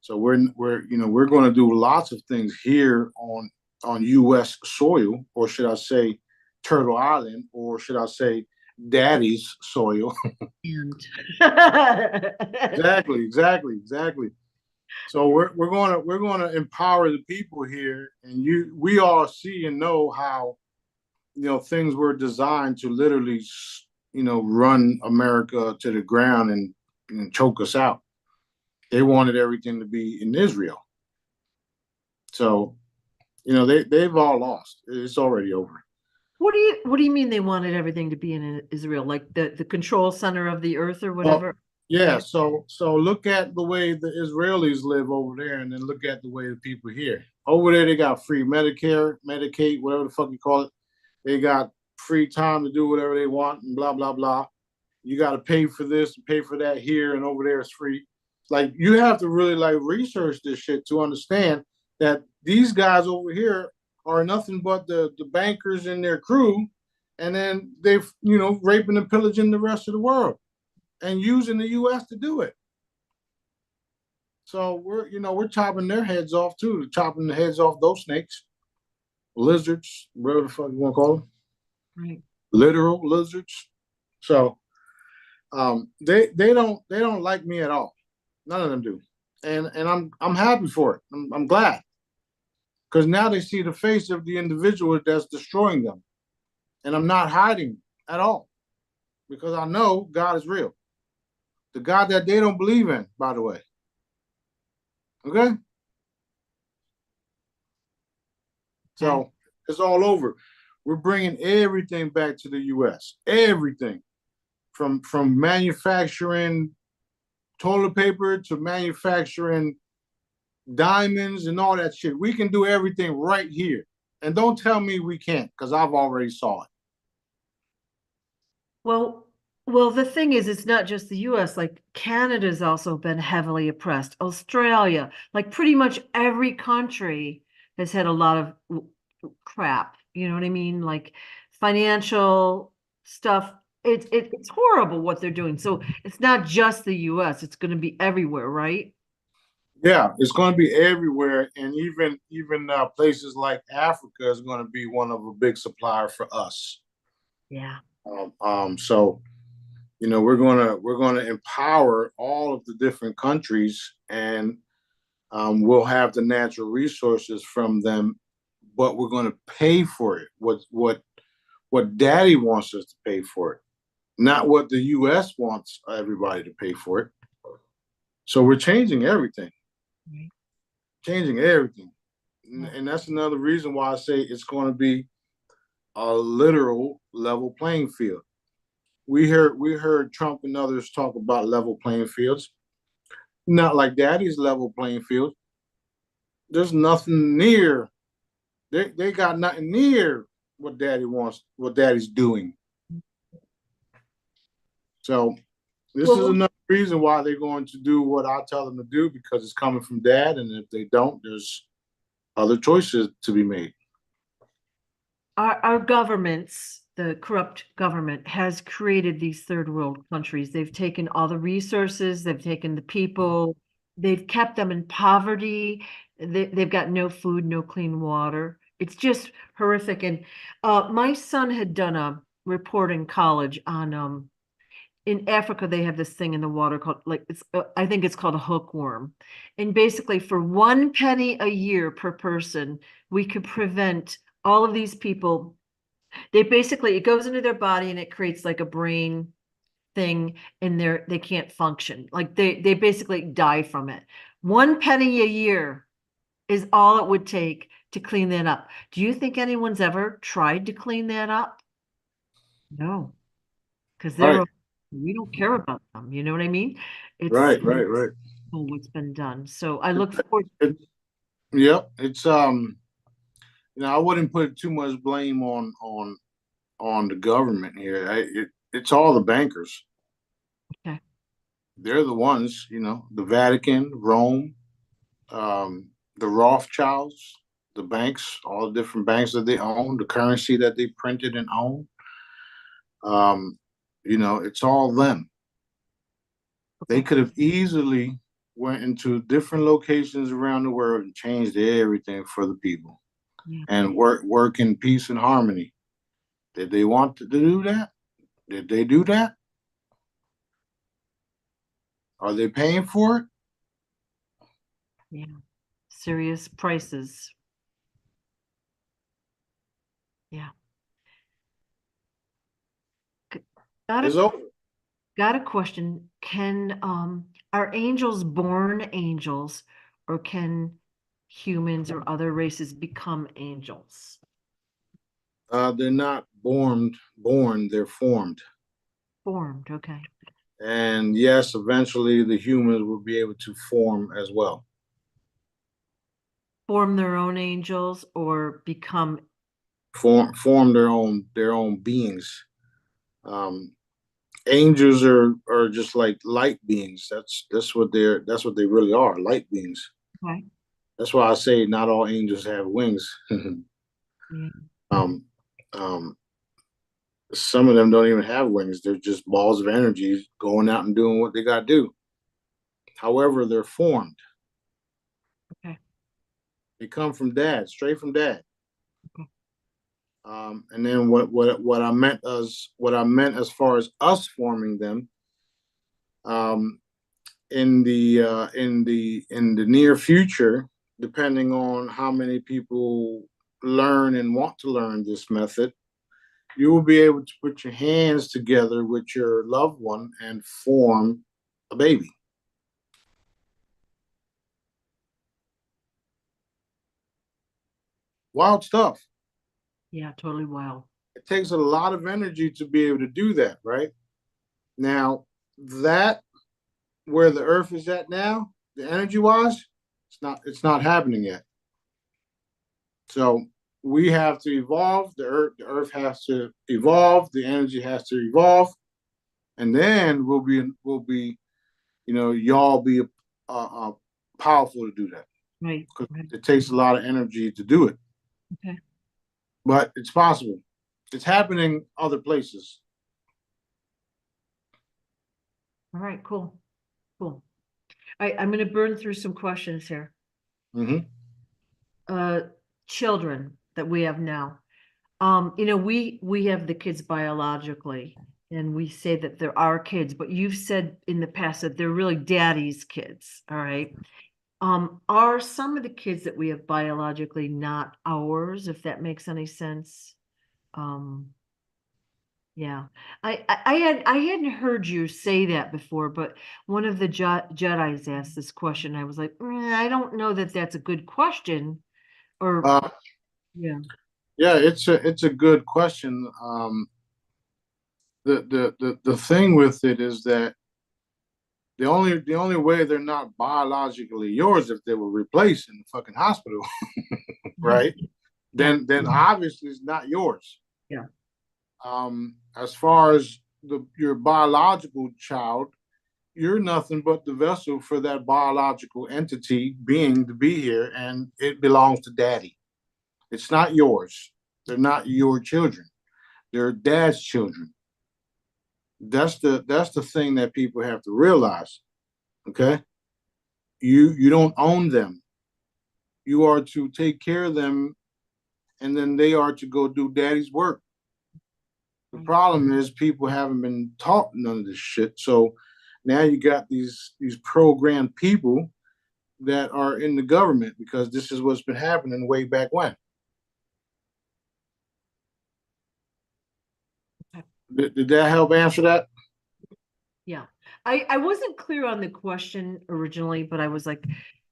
So we're going to do lots of things here on U.S. soil, or should I say Turtle Island, or should I say Daddy's soil? Exactly. So we're gonna empower the people here, and we all see and know how things were designed to literally run America to the ground and choke us out. They wanted everything to be in Israel. So, they've all lost. It's already over. What do you mean they wanted everything to be in Israel, like the control center of the earth or whatever? Yeah. So look at the way the Israelis live over there, and then look at the way the people here. Over there, they got free Medicare, Medicaid, whatever the fuck you call it. They got free time to do whatever they want and blah, blah, blah. You got to pay for this, pay for that here, and over there it's free. Like, you have to really research this shit to understand that these guys over here are nothing but the bankers and their crew, and then they've raping and pillaging the rest of the world and using the U.S. to do it. So we're chopping their heads off too, chopping the heads off those snakes, lizards, whatever the fuck you want to call them, right? Literal lizards. So they don't like me at all. None of them do, and I'm happy for it. I'm glad, because now they see the face of the individual that's destroying them, and I'm not hiding at all, because I know God is real. The God that they don't believe in, by the way. Okay? So it's all over. We're bringing everything back to the U.S. Everything. From manufacturing toilet paper to manufacturing diamonds and all that shit. We can do everything right here. And don't tell me we can't, because I've already saw it. Well, the thing is, it's not just the US, like Canada's also been heavily oppressed. Australia, like pretty much every country has had a lot of crap. You know what I mean? Like financial stuff. It's horrible what they're doing. So it's not just the US, it's going to be everywhere, right? Yeah, it's going to be everywhere. And even places like Africa is going to be one of a big supplier for us. Yeah. So we're gonna empower all of the different countries, and we'll have the natural resources from them, but we're going to pay for it. What Daddy wants us to pay for it. not what the U.S. wants everybody to pay for it. So we're changing everything, Right. changing everything. And that's another reason why I say it's going to be a literal level playing field. We heard Trump and others talk about level playing fields. Not like daddy's level playing field. There's nothing near. They got nothing near what daddy wants, what daddy's doing. So this is Well, another reason why they're going to do what I tell them to do, because it's coming from dad, and if they don't, there's other choices to be made. our governments, the corrupt government, has created these third world countries. They've taken all the resources, they've taken the people, they've kept them in poverty. They've got no food, no clean water. It's just horrific. And my son had done a report in college on in Africa, they have this thing in the water called I think it's called a hookworm. And basically for 1 penny a year per person, we could prevent all of these people. They basically, it goes into their body and it creates like a brain thing, and they can't function. Like they basically die from it. 1 penny a year is all it would take to clean that up. Do you think anyone's ever tried to clean that up? No, because Right, we don't care about them. You know what I mean? It's right. what's been done. So I look forward. Yep, it's I wouldn't put too much blame on the government here. It's all the bankers. Okay. They're the ones, the Vatican, Rome, the Rothschilds, the banks, all the different banks that they own, the currency that they printed and own. It's all them. They could have easily went into different locations around the world and changed everything for the people, and work in peace and harmony. Did they want to do that? Did they do that? Are they paying for it? Yeah. Serious prices. Yeah. It's over. Got a question. Are angels born angels, or can humans or other races become angels? They're not born, they're formed. Formed, okay. And yes, eventually the humans will be able to form as well. Form their own angels or become Form their own beings. Angels are just like light beings. That's what they really are, light beings. okay. That's why I say not all angels have wings. Yeah. um, um, some of them don't even have wings. They're just balls of energy going out and doing what they got to do. However, they're formed. Okay. They come from dad, straight from dad. Okay. And then what I meant as far as us forming them, in the near future, depending on how many people learn and want to learn this method, you will be able to put your hands together with your loved one and form a baby. Wild stuff. Yeah, totally wild. It takes a lot of energy to be able to do that, right? Now, that where the earth is at now, the energy wise, it's not happening yet. So we have to evolve. The earth has to evolve. The energy has to evolve, and then y'all be powerful to do that, Right. because it takes a lot of energy to do it. Okay. But it's possible. It's happening other places. All right, cool. Cool. I'm going to burn through some questions here. Mm-hmm. Children that we have now. We have the kids biologically, and we say that they're our kids, but you've said in the past that they're really daddy's kids. All right. Are some of the kids that we have biologically not ours, if that makes any sense? Yeah, I hadn't heard you say that before, but one of the Jedi's asked this question. I was like, I don't know that that's a good question. Or Uh, yeah, yeah, it's a good question. The thing with it is that the only way they're not biologically yours if they were replaced in the fucking hospital, right? yeah, Then obviously it's not yours. yeah, As far as your biological child, you're nothing but the vessel for that biological entity being to be here, and it belongs to daddy. It's not yours. They're not your children. They're dad's children. That's the thing that people have to realize. Okay, you don't own them. You are to take care of them, and then they are to go do daddy's work. The problem is people haven't been taught none of this shit. So now you got these programmed people that are in the government because this is what's been happening way back when. Did that help answer that? yeah. I wasn't clear on the question originally, but I was like,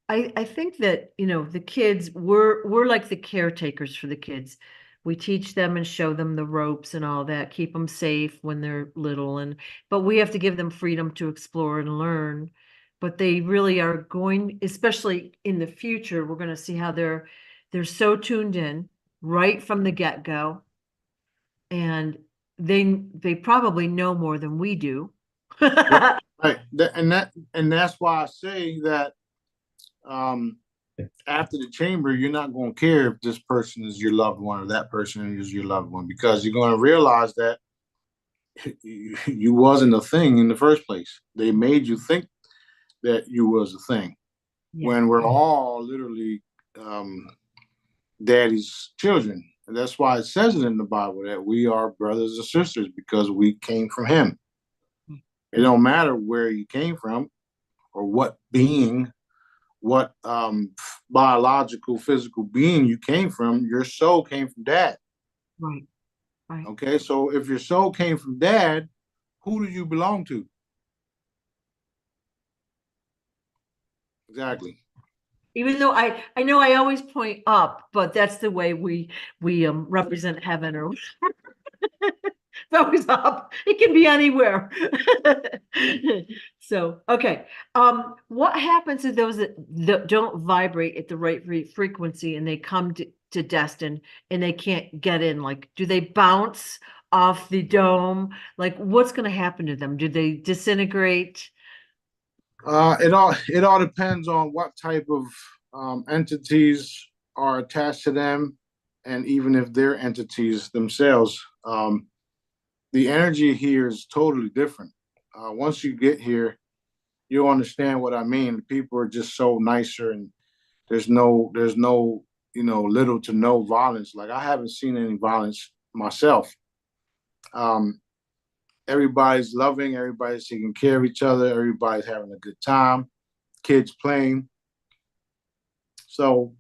I think that, the kids, we're like the caretakers for the kids. We teach them and show them the ropes and all that, keep them safe when they're little, but we have to give them freedom to explore and learn. But they really are going, especially in the future, we're going to see how they're so tuned in right from the get-go, and they probably know more than we do. Right. And that's why I say that after the chamber, you're not going to care if this person is your loved one or that person is your loved one because you're going to realize that you wasn't a thing in the first place. They made you think that you was a thing Yeah, when we're all literally um, daddy's children. And that's why it says it in the Bible that we are brothers and sisters because we came from him. It don't matter where you came from or what being, what biological, physical being you came from. Your soul came from dad. right, right. Okay, so if your soul came from dad, who do you belong to? Exactly. Even though I know I always point up, but that's the way we represent heaven, or it's always up. It can be anywhere. So, okay. What happens to those that don't vibrate at the right frequency and they come to Destin and they can't get in? Like, do they bounce off the dome? Like, what's going to happen to them? Do they disintegrate? It all depends on what type of entities are attached to them, and even if they're entities themselves. The energy here is totally different. Once you get here, you'll understand what I mean. People are just so nicer, and there's no little to no violence. Like I haven't seen any violence myself. Um, everybody's loving, everybody's taking care of each other, everybody's having a good time, kids playing. So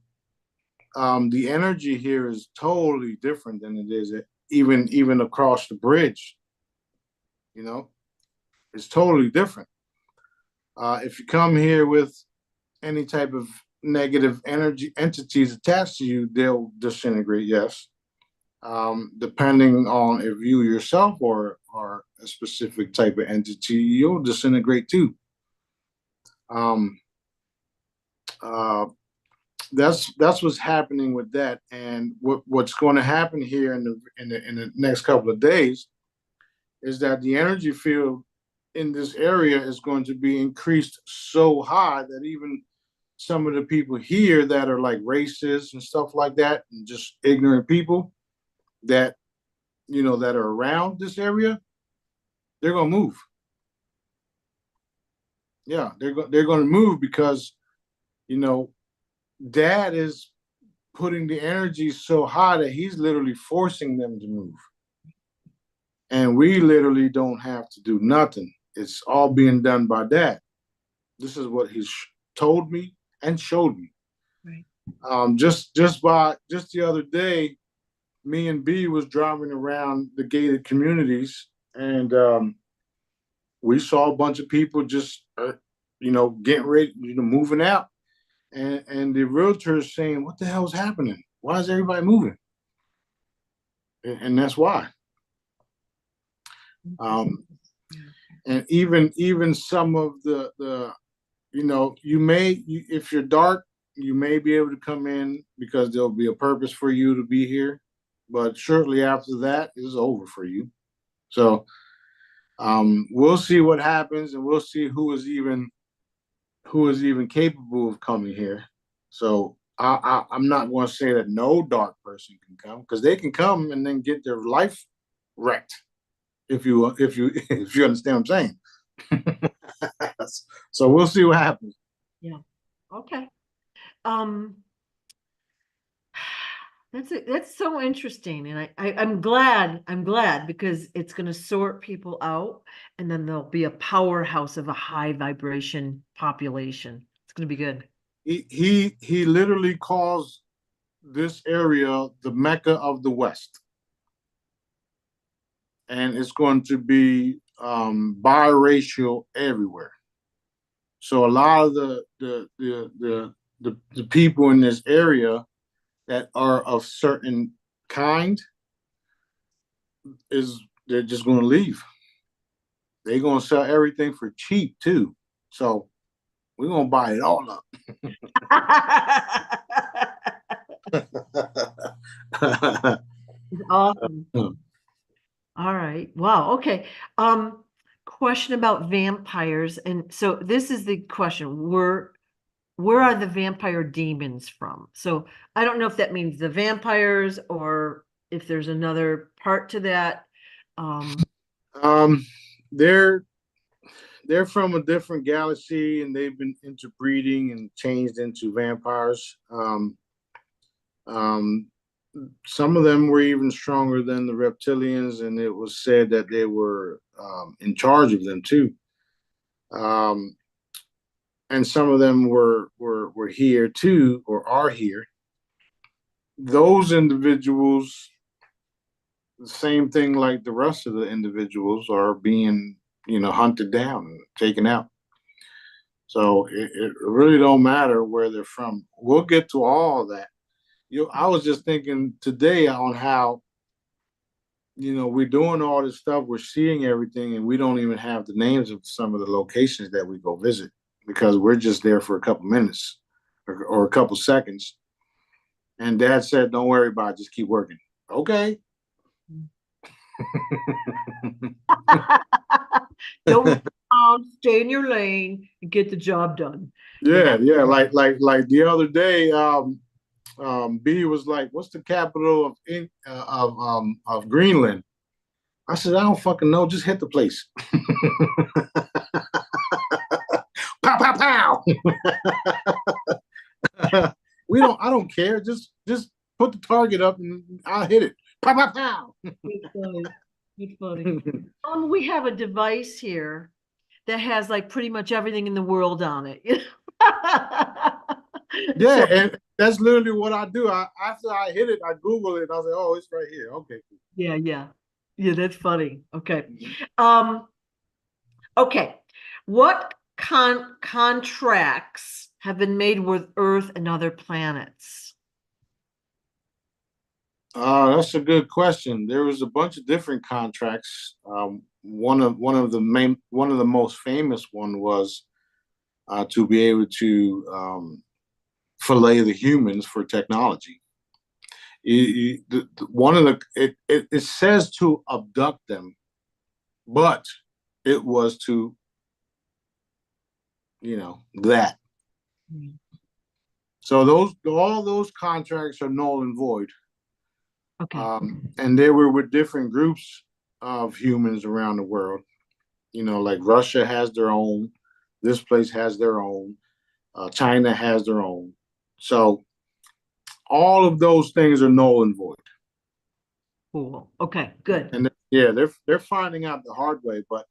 the energy here is totally different than it is even across the bridge. You know, it's totally different. If you come here with any type of negative energy entities attached to you, they'll disintegrate. Yes, depending on if you yourself or a specific type of entity, you'll disintegrate too. Um, uh, that's what's happening with that, and what's going to happen here in the next couple of days is that the energy field in this area is going to be increased so high that even some of the people here that are like racists and stuff like that, and just ignorant people that that are around this area, they're gonna move. Yeah, they're gonna move because you know dad is putting the energy so high that he's literally forcing them to move, and we literally don't have to do nothing. It's all being done by dad. This is what he's told me and showed me. Right. Just the other day, me and B was driving around the gated communities, and we saw a bunch of people just, getting ready, moving out, and the realtors saying, "What the hell is happening? Why is everybody moving?" And that's why. And even some of the if you're dark, you may be able to come in because there'll be a purpose for you to be here, but shortly after that it's over for you. So we'll see what happens, and we'll see who is even capable of coming here. So I'm not going to say that no dark person can come, because they can come and then get their life wrecked, if you understand what I'm saying. So we'll see what happens. Yeah. Okay. That's so interesting, and I'm glad because it's going to sort people out, and then there'll be a powerhouse of a high vibration population. It's going to be good. He literally calls this area the Mecca of the West, and it's going to be biracial everywhere. So a lot of the people in this area that are of certain kind they're just going to leave. They're going to sell everything for cheap too. So we're going to buy it all up. Awesome. All right. Wow. Okay. Question about vampires. And so this is the question. Where are the vampire demons from? So I don't know if that means the vampires or if there's another part to that. They're from a different galaxy, and they've been interbreeding and changed into vampires. Some of them were even stronger than the reptilians, and it was said that they were in charge of them too. And some of them were here too, or are here. Those individuals, the same thing like the rest of the individuals, are being hunted down and taken out. So it really don't matter where they're from. We'll get to all that. I was just thinking today on how we're doing all this stuff, we're seeing everything, and we don't even have the names of some of the locations that we go visit, because we're just there for a couple minutes or a couple seconds. And Dad said, "Don't worry about it, just keep working." Okay. Don't stay in your lane and get the job done. Yeah. Like the other day, B was like, "What's the capital of Greenland?" I said, "I don't fucking know. Just hit the place." Pow pow pow. I don't care. Just put the target up and I'll hit it. Pow pow pow. It's funny. We have a device here that has like pretty much everything in the world on it. Yeah, and that's literally what I do. After I hit it, I Google it. I say, "Oh, it's right here." Okay. Yeah. That's funny. Okay. Okay. What contracts have been made with Earth and other planets? That's a good question. There was a bunch of different contracts. One of the most famous one was to be able to fillet the humans for technology. It says to abduct them, but it was to that. Mm-hmm. So all those contracts are null and void. Okay. And they were with different groups of humans around the world. Like Russia has their own, this place has their own, China has their own. So all of those things are null and void. Cool. Okay, good. And yeah, they're finding out the hard way, but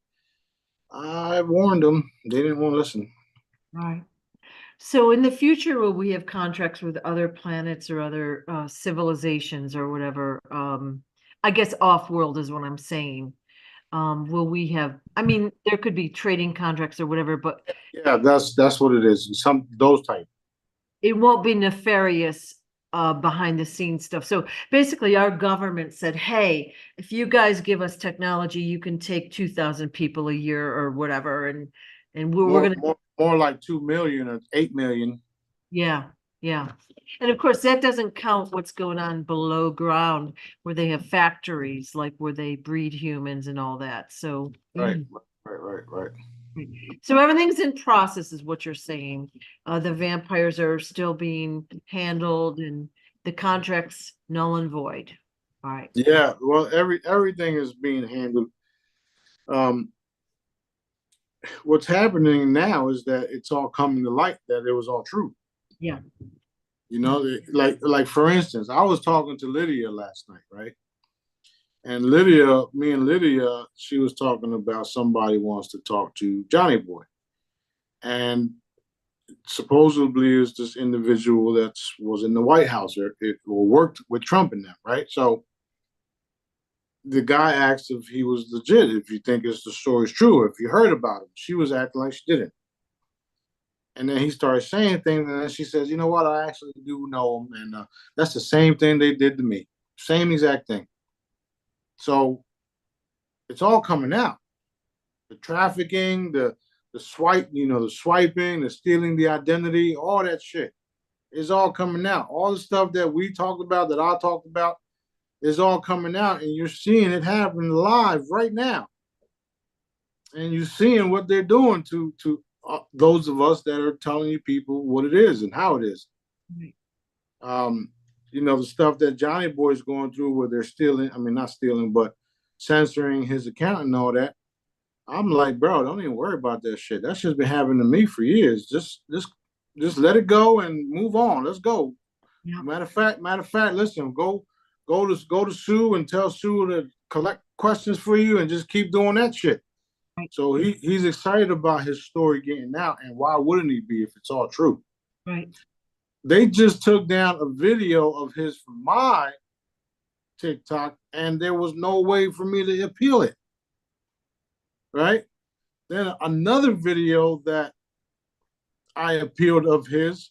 I warned them. They didn't want to listen. All right. So in the future, will we have contracts with other planets or other civilizations or whatever? I guess off-world is what I'm saying. Will we have, I mean, there could be trading contracts or whatever, but Yeah, that's what it is. Some those type. it won't be nefarious behind the scenes stuff. So basically our government said, hey, if you guys give us technology, you can take 2,000 people a year or whatever, and we're More, gonna more like 2 million or 8 million. yeah, yeah. And of course, that doesn't count what's going on below ground where they have factories, like where they breed humans and all that. So, Right, right. so everything's in process, is what you're saying. The vampires are still being handled and the contract's null and void. All right. Yeah, well, everything is being handled. Um, what's happening now is that it's all coming to light that it was all true. Yeah. You know, like for instance, I was talking to Lydia last night, right? And me and Lydia, she was talking about somebody wants to talk to Johnny Boy, and supposedly is this individual that was in the White House or worked with Trump and them, right? So the guy asked if he was legit, if you think the story's true, if you heard about him. She was acting like she didn't. And then he started saying things, and then she says, "You know what? I actually do know him, and that's the same thing they did to me, same exact thing." So it's all coming out. The trafficking, the swipe, the swiping, the stealing the identity, all that shit is all coming out. All the stuff that we talked about, that I talked about, is all coming out, and you're seeing it happen live right now. And you're seeing what they're doing to those of us that are telling you people what it is and how it is. Um, the stuff that Johnny Boy's going through, where they're stealing, I mean, not stealing, but censoring his account and all that. I'm like, bro, don't even worry about that shit. That shit's been happening to me for years. Just let it go and move on. Let's go. Yeah. Matter of fact, listen, go to Sue and tell Sue to collect questions for you and just keep doing that shit. Right. So he's excited about his story getting out, and why wouldn't he be if it's all true? Right. They just took down a video of his from my TikTok, and there was no way for me to appeal it. Right? Then another video that I appealed of his,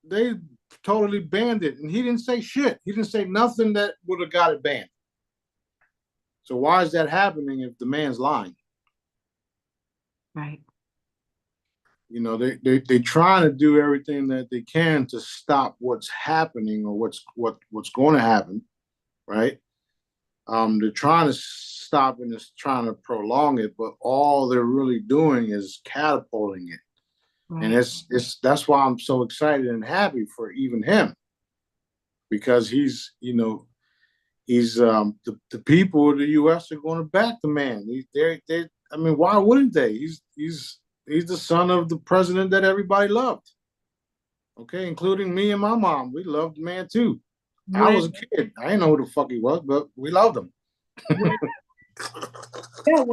they totally banned it, and he didn't say shit. He didn't say nothing that would have got it banned. So why is that happening if the man's lying? Right. They trying to do everything that they can to stop what's happening or what's going to happen, right? They're trying to stop and it's trying to prolong it, but all they're really doing is catapulting it. Right. And that's why I'm so excited and happy for even him, because he's the people of the U.S. are going to back the man. I mean, why wouldn't they? He's the son of the president that everybody loved. Okay, including me and my mom. We loved the man too. I was a kid. I didn't know who the fuck he was, but we loved him. Yeah,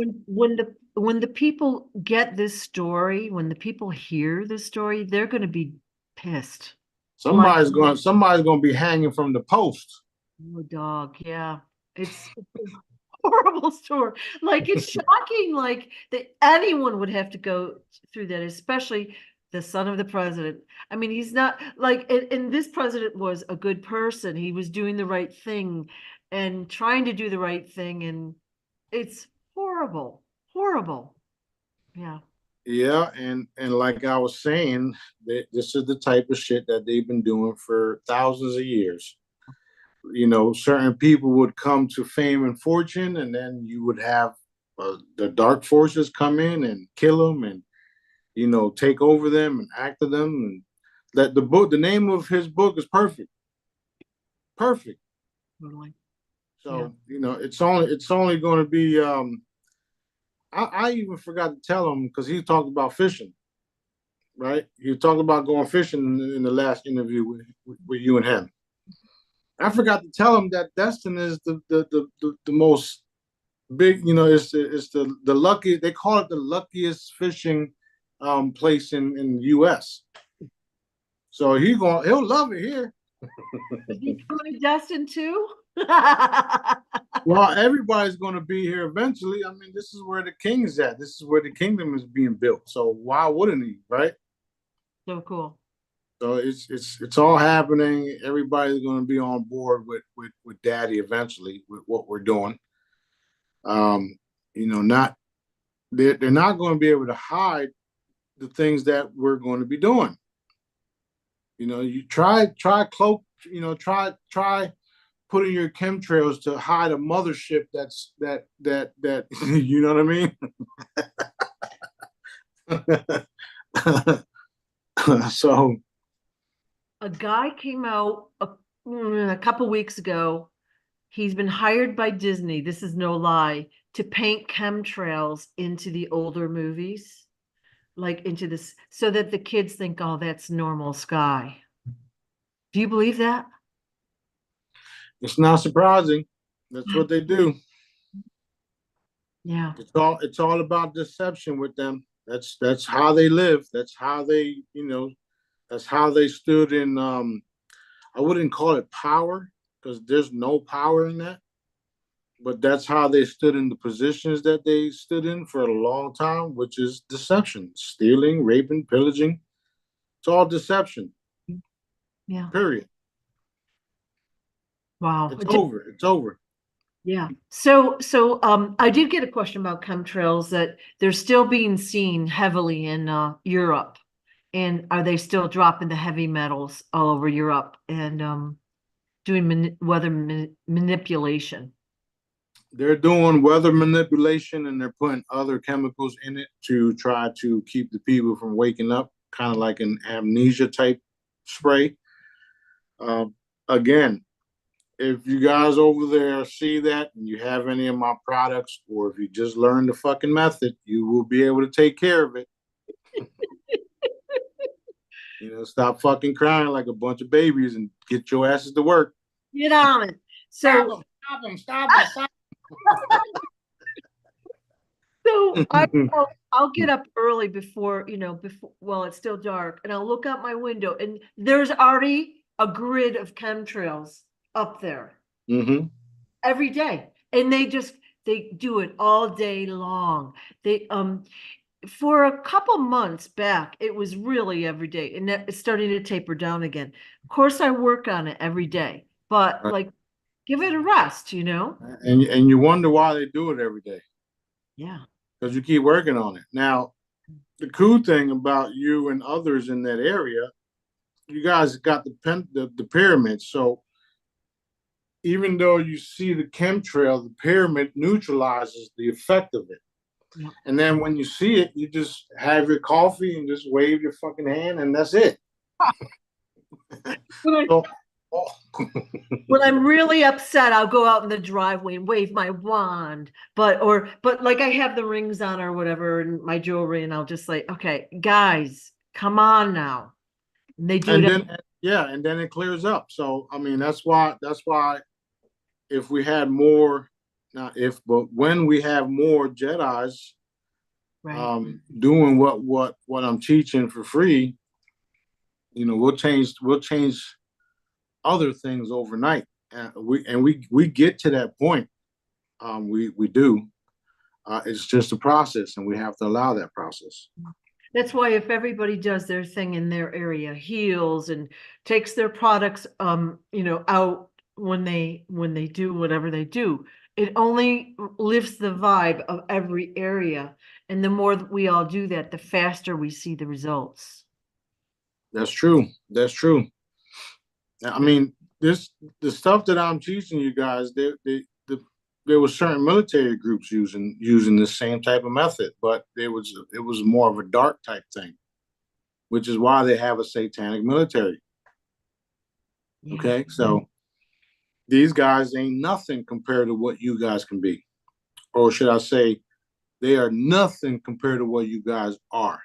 when the people get this story, when the people hear the story, they're going to be pissed. Somebody's going to be hanging from the post. Oh, dog, yeah, it's a horrible story. Like, it's shocking. Like, that anyone would have to go through that, especially the son of the president. I mean, he's not like, and this president was a good person. He was doing the right thing and trying to do the right thing, and it's horrible. Yeah. Yeah, and like I was saying, this is the type of shit that they've been doing for thousands of years. Certain people would come to fame and fortune, and then you would have the dark forces come in and kill them, and take over them and act of them. And that the name of his book is Perfect. Totally. So yeah. It's only going to be. I even forgot to tell him, because he talked about fishing, right? He talked about going fishing in the last interview with you and him. I forgot to tell him that Destin is the most big, it's the luckiest. They call it the luckiest fishing place in the U.S. So he'll love it here. Is he coming to Destin too? Well, everybody's going to be here eventually. I mean, this is where the king is at. This is where the kingdom is being built. So why wouldn't he, right? So cool. So it's all happening. Everybody's going to be on board with Daddy eventually with what we're doing. Not they're not going to be able to hide the things that we're going to be doing. You try cloak. Try putting your chemtrails to hide a mothership that you know what I mean. So A guy came out a couple weeks ago. He's been hired by Disney, this is no lie, to paint chemtrails into the older movies, like into this, so that the kids think, oh, that's normal sky. Do you believe that? it's not surprising. That's what they do. Yeah. It's all about deception with them. That's how they live. That's how that's how they stood in I wouldn't call it power because there's no power in that. But that's how they stood in the positions that they stood in for a long time, which is deception, stealing, raping, pillaging. It's all deception. Yeah. Period. Wow. It's over. It's over. Yeah. So I did get a question about chemtrails that they're still being seen heavily in Europe. And are they still dropping the heavy metals all over Europe and doing weather manipulation? They're doing weather manipulation and they're putting other chemicals in it to try to keep the people from waking up, kind of like an amnesia type spray. Again, if you guys over there see that and you have any of my products, or if you just learn the fucking method, you will be able to take care of it. Stop fucking crying like a bunch of babies and get your asses to work. Get on it. So Stop them. So I'll get up early before well, it's still dark, and I'll look out my window, and there's already a grid of chemtrails up there every day, and they do it all day long. They for a couple months back, it was really every day, and it's starting to taper down again. Of course, I work on it every day, but Right. like, give it a rest, And you wonder why they do it every day. Yeah. Because you keep working on it. Now, the cool thing about you and others in that area, you guys got the pyramids. So even though you see the chemtrail, the pyramid neutralizes the effect of it. Yeah. And then when you see it, you just have your coffee and just wave your fucking hand, and that's it. When I'm really upset, I'll go out in the driveway and wave my wand. But like I have the rings on or whatever and my jewelry, and I'll just say, okay, guys, come on now. And they do it. And then it clears up. So I mean, that's why if we had more, not if, but when we have more Jedis right. Doing what I'm teaching for free, we'll change other things overnight. We get to that point. We do. It's just a process, and we have to allow that process. That's why if everybody does their thing in their area, heals and takes their products, out when they do whatever they do, it only lifts the vibe of every area. And the more that we all do that, the faster we see the results. That's true. That's true. I mean, the stuff that I'm teaching you guys, there were certain military groups using the same type of method, but it was more of a dark type thing, which is why they have a satanic military. Yeah. Okay, so these guys ain't nothing compared to what you guys can be, or should I say, they are nothing compared to what you guys are.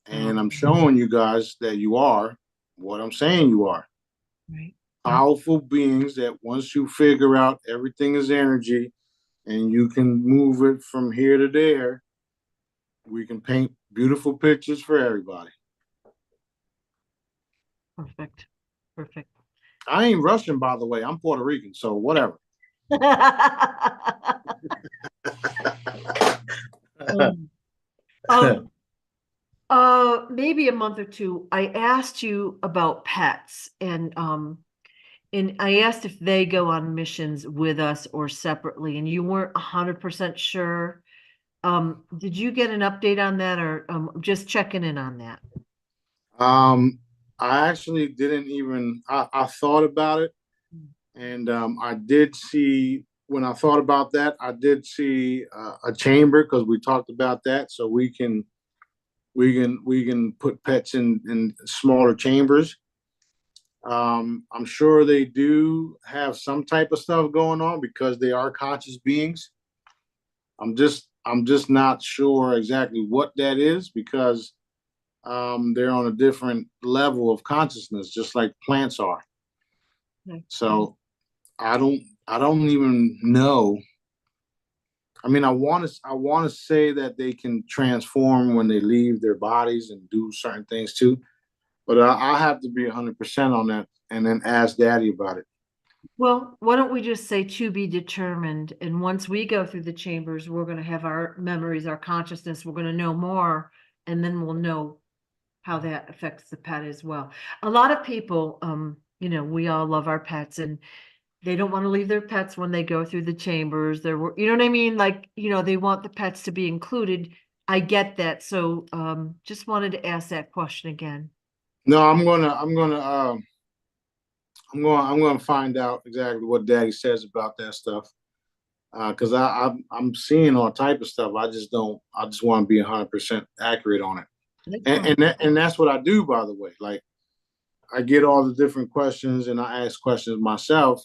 And I'm showing you guys that you are what I'm saying you are. Right. Powerful beings that once you figure out everything is energy and you can move it from here to there, we can paint beautiful pictures for everybody. Perfect. Perfect. I ain't Russian, by the way. I'm Puerto Rican, so whatever. Um, maybe a month or two, I asked you about pets and I asked if they go on missions with us or separately, and you weren't 100% sure. Did you get an update on that or just checking in on that? I actually didn't even. I thought about it, and I did see when I thought about that, I did see a chamber because we talked about that, so we can put pets in smaller chambers. I'm sure they do have some type of stuff going on because they are conscious beings. I'm just not sure exactly what that is because they're on a different level of consciousness, just like plants are. Okay. So I don't even know. I mean, I want to say that they can transform when they leave their bodies and do certain things too, but I have to be 100% on that, and then ask Daddy about it. Well, why don't we just say to be determined? And once we go through the chambers, we're going to have our memories, our consciousness, we're going to know more, and then we'll know how that affects the pet as well. A lot of people, we all love our pets and they don't want to leave their pets when they go through the chambers. You know what I mean? Like, they want the pets to be included. I get that. So, just wanted to ask that question again. No, I'm gonna find out exactly what Daddy says about that stuff. Because I'm seeing all type of stuff. I just don't. I just want to be 100% accurate on it, That's and fine. that's what I do. By the way, like I get all the different questions and I ask questions myself.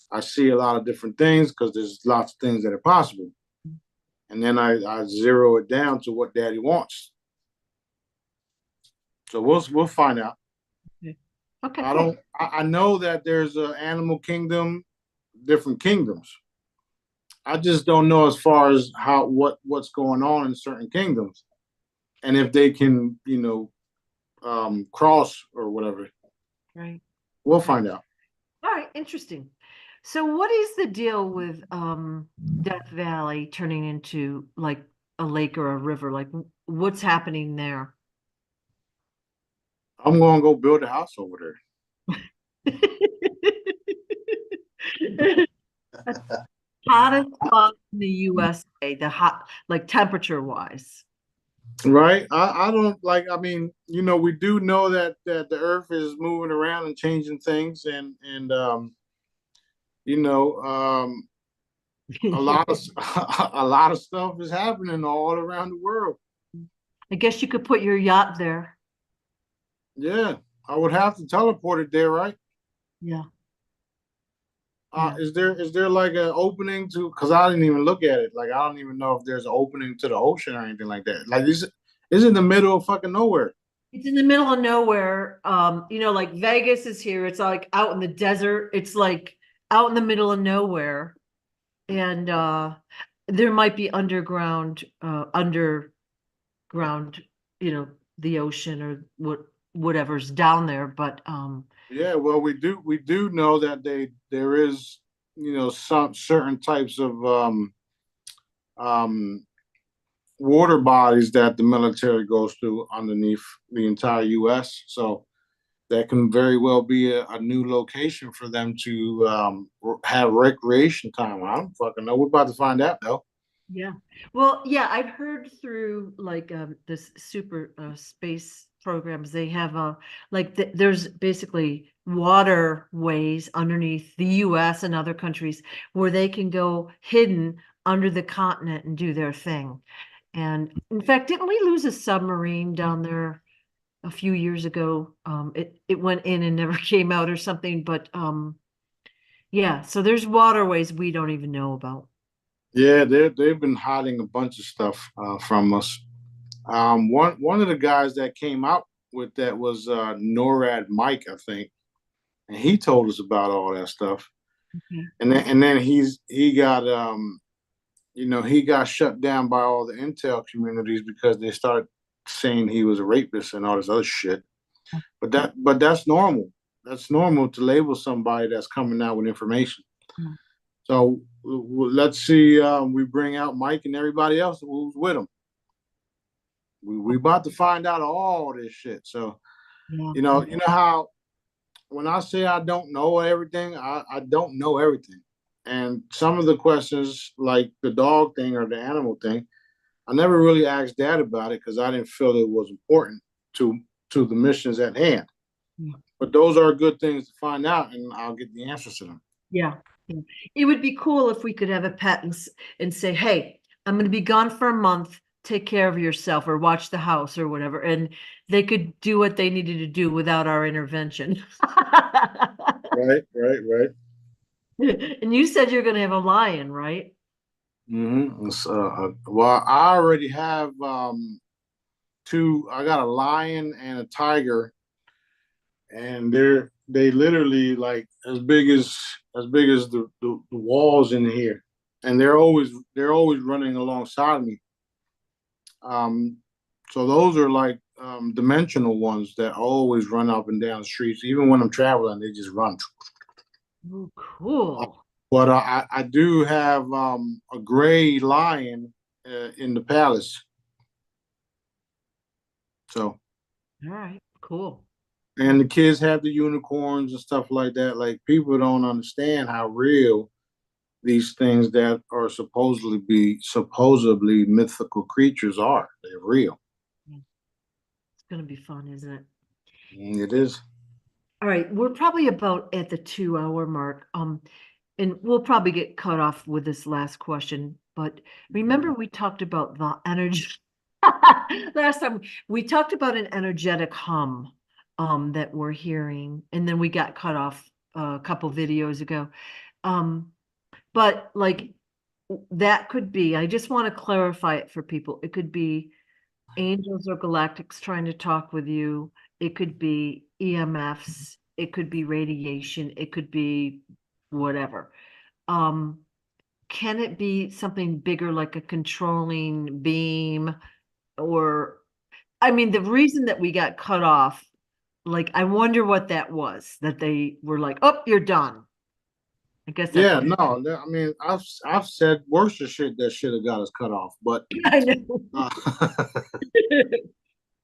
I see a lot of different things because there's lots of things that are possible, and then I zero it down to what Daddy wants. So we'll find out. Okay, okay, I cool. don't. I know that there's an animal kingdom, different kingdoms. I just don't know as far as what's going on in certain kingdoms, and if they can, cross or whatever. Right. We'll Okay. find out. All right, interesting. So what is the deal with Death Valley turning into like a lake or a river? Like what's happening there? I'm gonna go build a house over Hottest spot in the USA, the hot, like temperature wise. there, right? I don't like. I mean, we do know that the Earth is moving around and changing things, and you know, a lot of a lot of stuff is happening all around the world. I guess you could put your yacht there. Yeah, I would have to teleport it there, right? Yeah, yeah. Is there like an opening to? Because I didn't even look at it. Like I don't even know if there's an opening to the ocean or anything like that. Like is in the middle of fucking nowhere. It's in the middle of nowhere. Like Vegas is here. It's like out in the desert. It's like out in the middle of nowhere. And there might be underground, you know, the ocean or whatever's down there. But Yeah, well, we do know that there is some certain types of um water bodies that the military goes through underneath the entire U.S. So that can very well be a new location for them to have recreation time. I don't fucking know. We're about to find out though. yeah. Well, yeah, I've heard through like this super space programs, they have there's basically waterways underneath the US and other countries where they can go hidden under the continent and do their thing. And in fact, didn't we lose a submarine down there a few years ago? It went in and never came out or something, but yeah, so there's waterways we don't even know about. Yeah, they've been hiding a bunch of stuff from us. One of the guys that came out with that was NORAD Mike, I think, and he told us about all that stuff. Okay. And then he got shut down by all the intel communities because they started saying he was a rapist and all this other shit. But that's normal. That's normal to label somebody that's coming out with information. Yeah. So let's see. We bring out Mike and everybody else who's with him. We about to find out all this shit. So Yeah. you know how when I say I don't know everything, I don't know everything. And some of the questions, like the dog thing or the animal thing, I never really asked Dad about it because I didn't feel it was important to the missions at hand. Yeah. But those are good things to find out, and I'll get the answers to them. Yeah. Yeah. It would be cool if we could have a pet and say, hey, I'm going to be gone for a month. Take care of yourself or watch the house or whatever. And they could do what they needed to do without our intervention. Right. And you said you're going to have a lion, right? Mm-hmm. Well, I already have two. I got a lion and a tiger, and they literally like as big as the walls in here, and they're always running alongside me. So those are like dimensional ones that always run up and down the streets. Even when I'm traveling, they just run. Oh, cool. But I do have a gray lion in the palace. So, All right, cool. and the kids have the unicorns and stuff like that. Like people don't understand how real these things that are supposedly mythical creatures are. They're real. It's going to be fun, isn't it? It is. All right, we're probably about at the 2 hour mark. And we'll probably get cut off with this last question, but remember we talked about the energy last time we talked about an energetic hum that we're hearing, and then we got cut off a couple videos ago. But like that could be, I just want to clarify it for people. It could be angels or galactics trying to talk with you. It could be EMFs, it could be radiation, it could be whatever. Can it be something bigger like a controlling beam? Or I mean, the reason that we got cut off, like I wonder what that was, that they were like, oh, you're done. I guess that's Yeah, no, I mean, I've said worse shit that should have got us cut off, but I know. uh,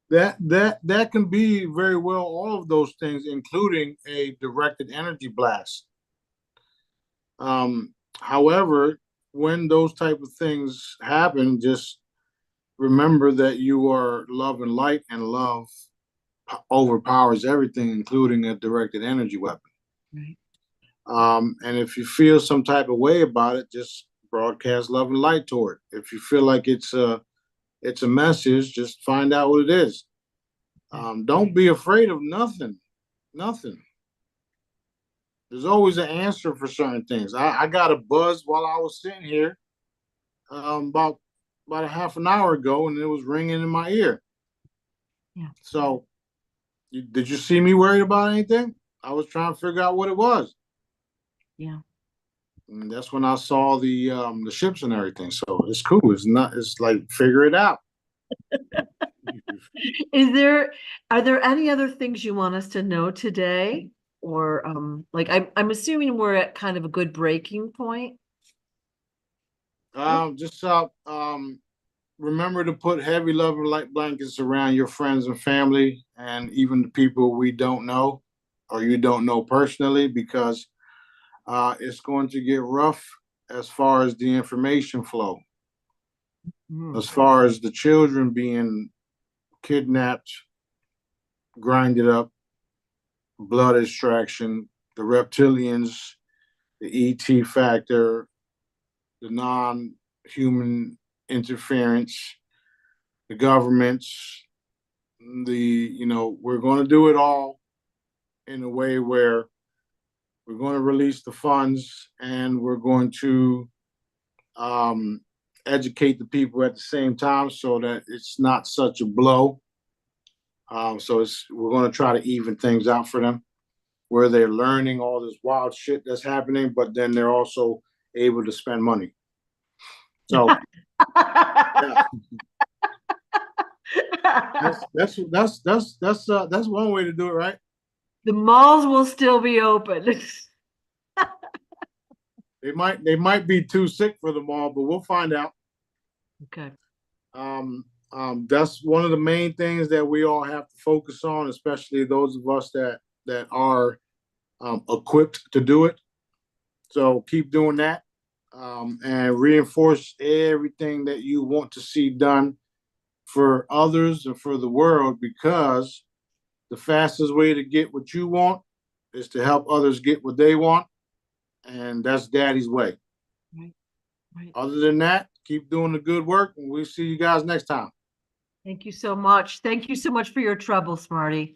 that can be very well all of those things, including a directed energy blast. However, when those type of things happen, just remember that you are love and light, and love overpowers everything, including a directed energy weapon. Right. And if you feel some type of way about it, just broadcast love and light toward it. If you feel like it's a message, just find out what it is. Don't be afraid of nothing. Nothing. There's always an answer for certain things. I got a buzz while I was sitting here about a half an hour ago, and it was ringing in my ear. Yeah. So, did you see me worried about anything? I was trying to figure out what it was. Yeah. And that's when I saw the ships and everything. So it's cool. It's like figure it out. Are there any other things you want us to know today? Or like I'm assuming we're at kind of a good breaking point. Just remember to put heavy love and light blankets around your friends and family, and even the people we don't know or you don't know personally, because it's going to get rough as far as the information flow. As far as the children being kidnapped, grinded up, blood extraction, the reptilians, the ET factor, the non-human interference, the governments, we're going to do it all in a way where we're going to release the funds, and we're going to educate the people at the same time so that it's not such a blow. So we're going to try to even things out for them, where they're learning all this wild shit that's happening, but then they're also able to spend money. So, yeah. That's one way to do it, right? The malls will still be open. They might be too sick for the mall, but we'll find out. Okay. That's one of the main things that we all have to focus on, especially those of us that are equipped to do it. So keep doing that, and reinforce everything that you want to see done for others and for the world, because the fastest way to get what you want is to help others get what they want, and that's Daddy's way. Right. Right. Other than that, keep doing the good work, and we'll see you guys next time. Thank you so much. Thank you so much for your trouble, Smarty.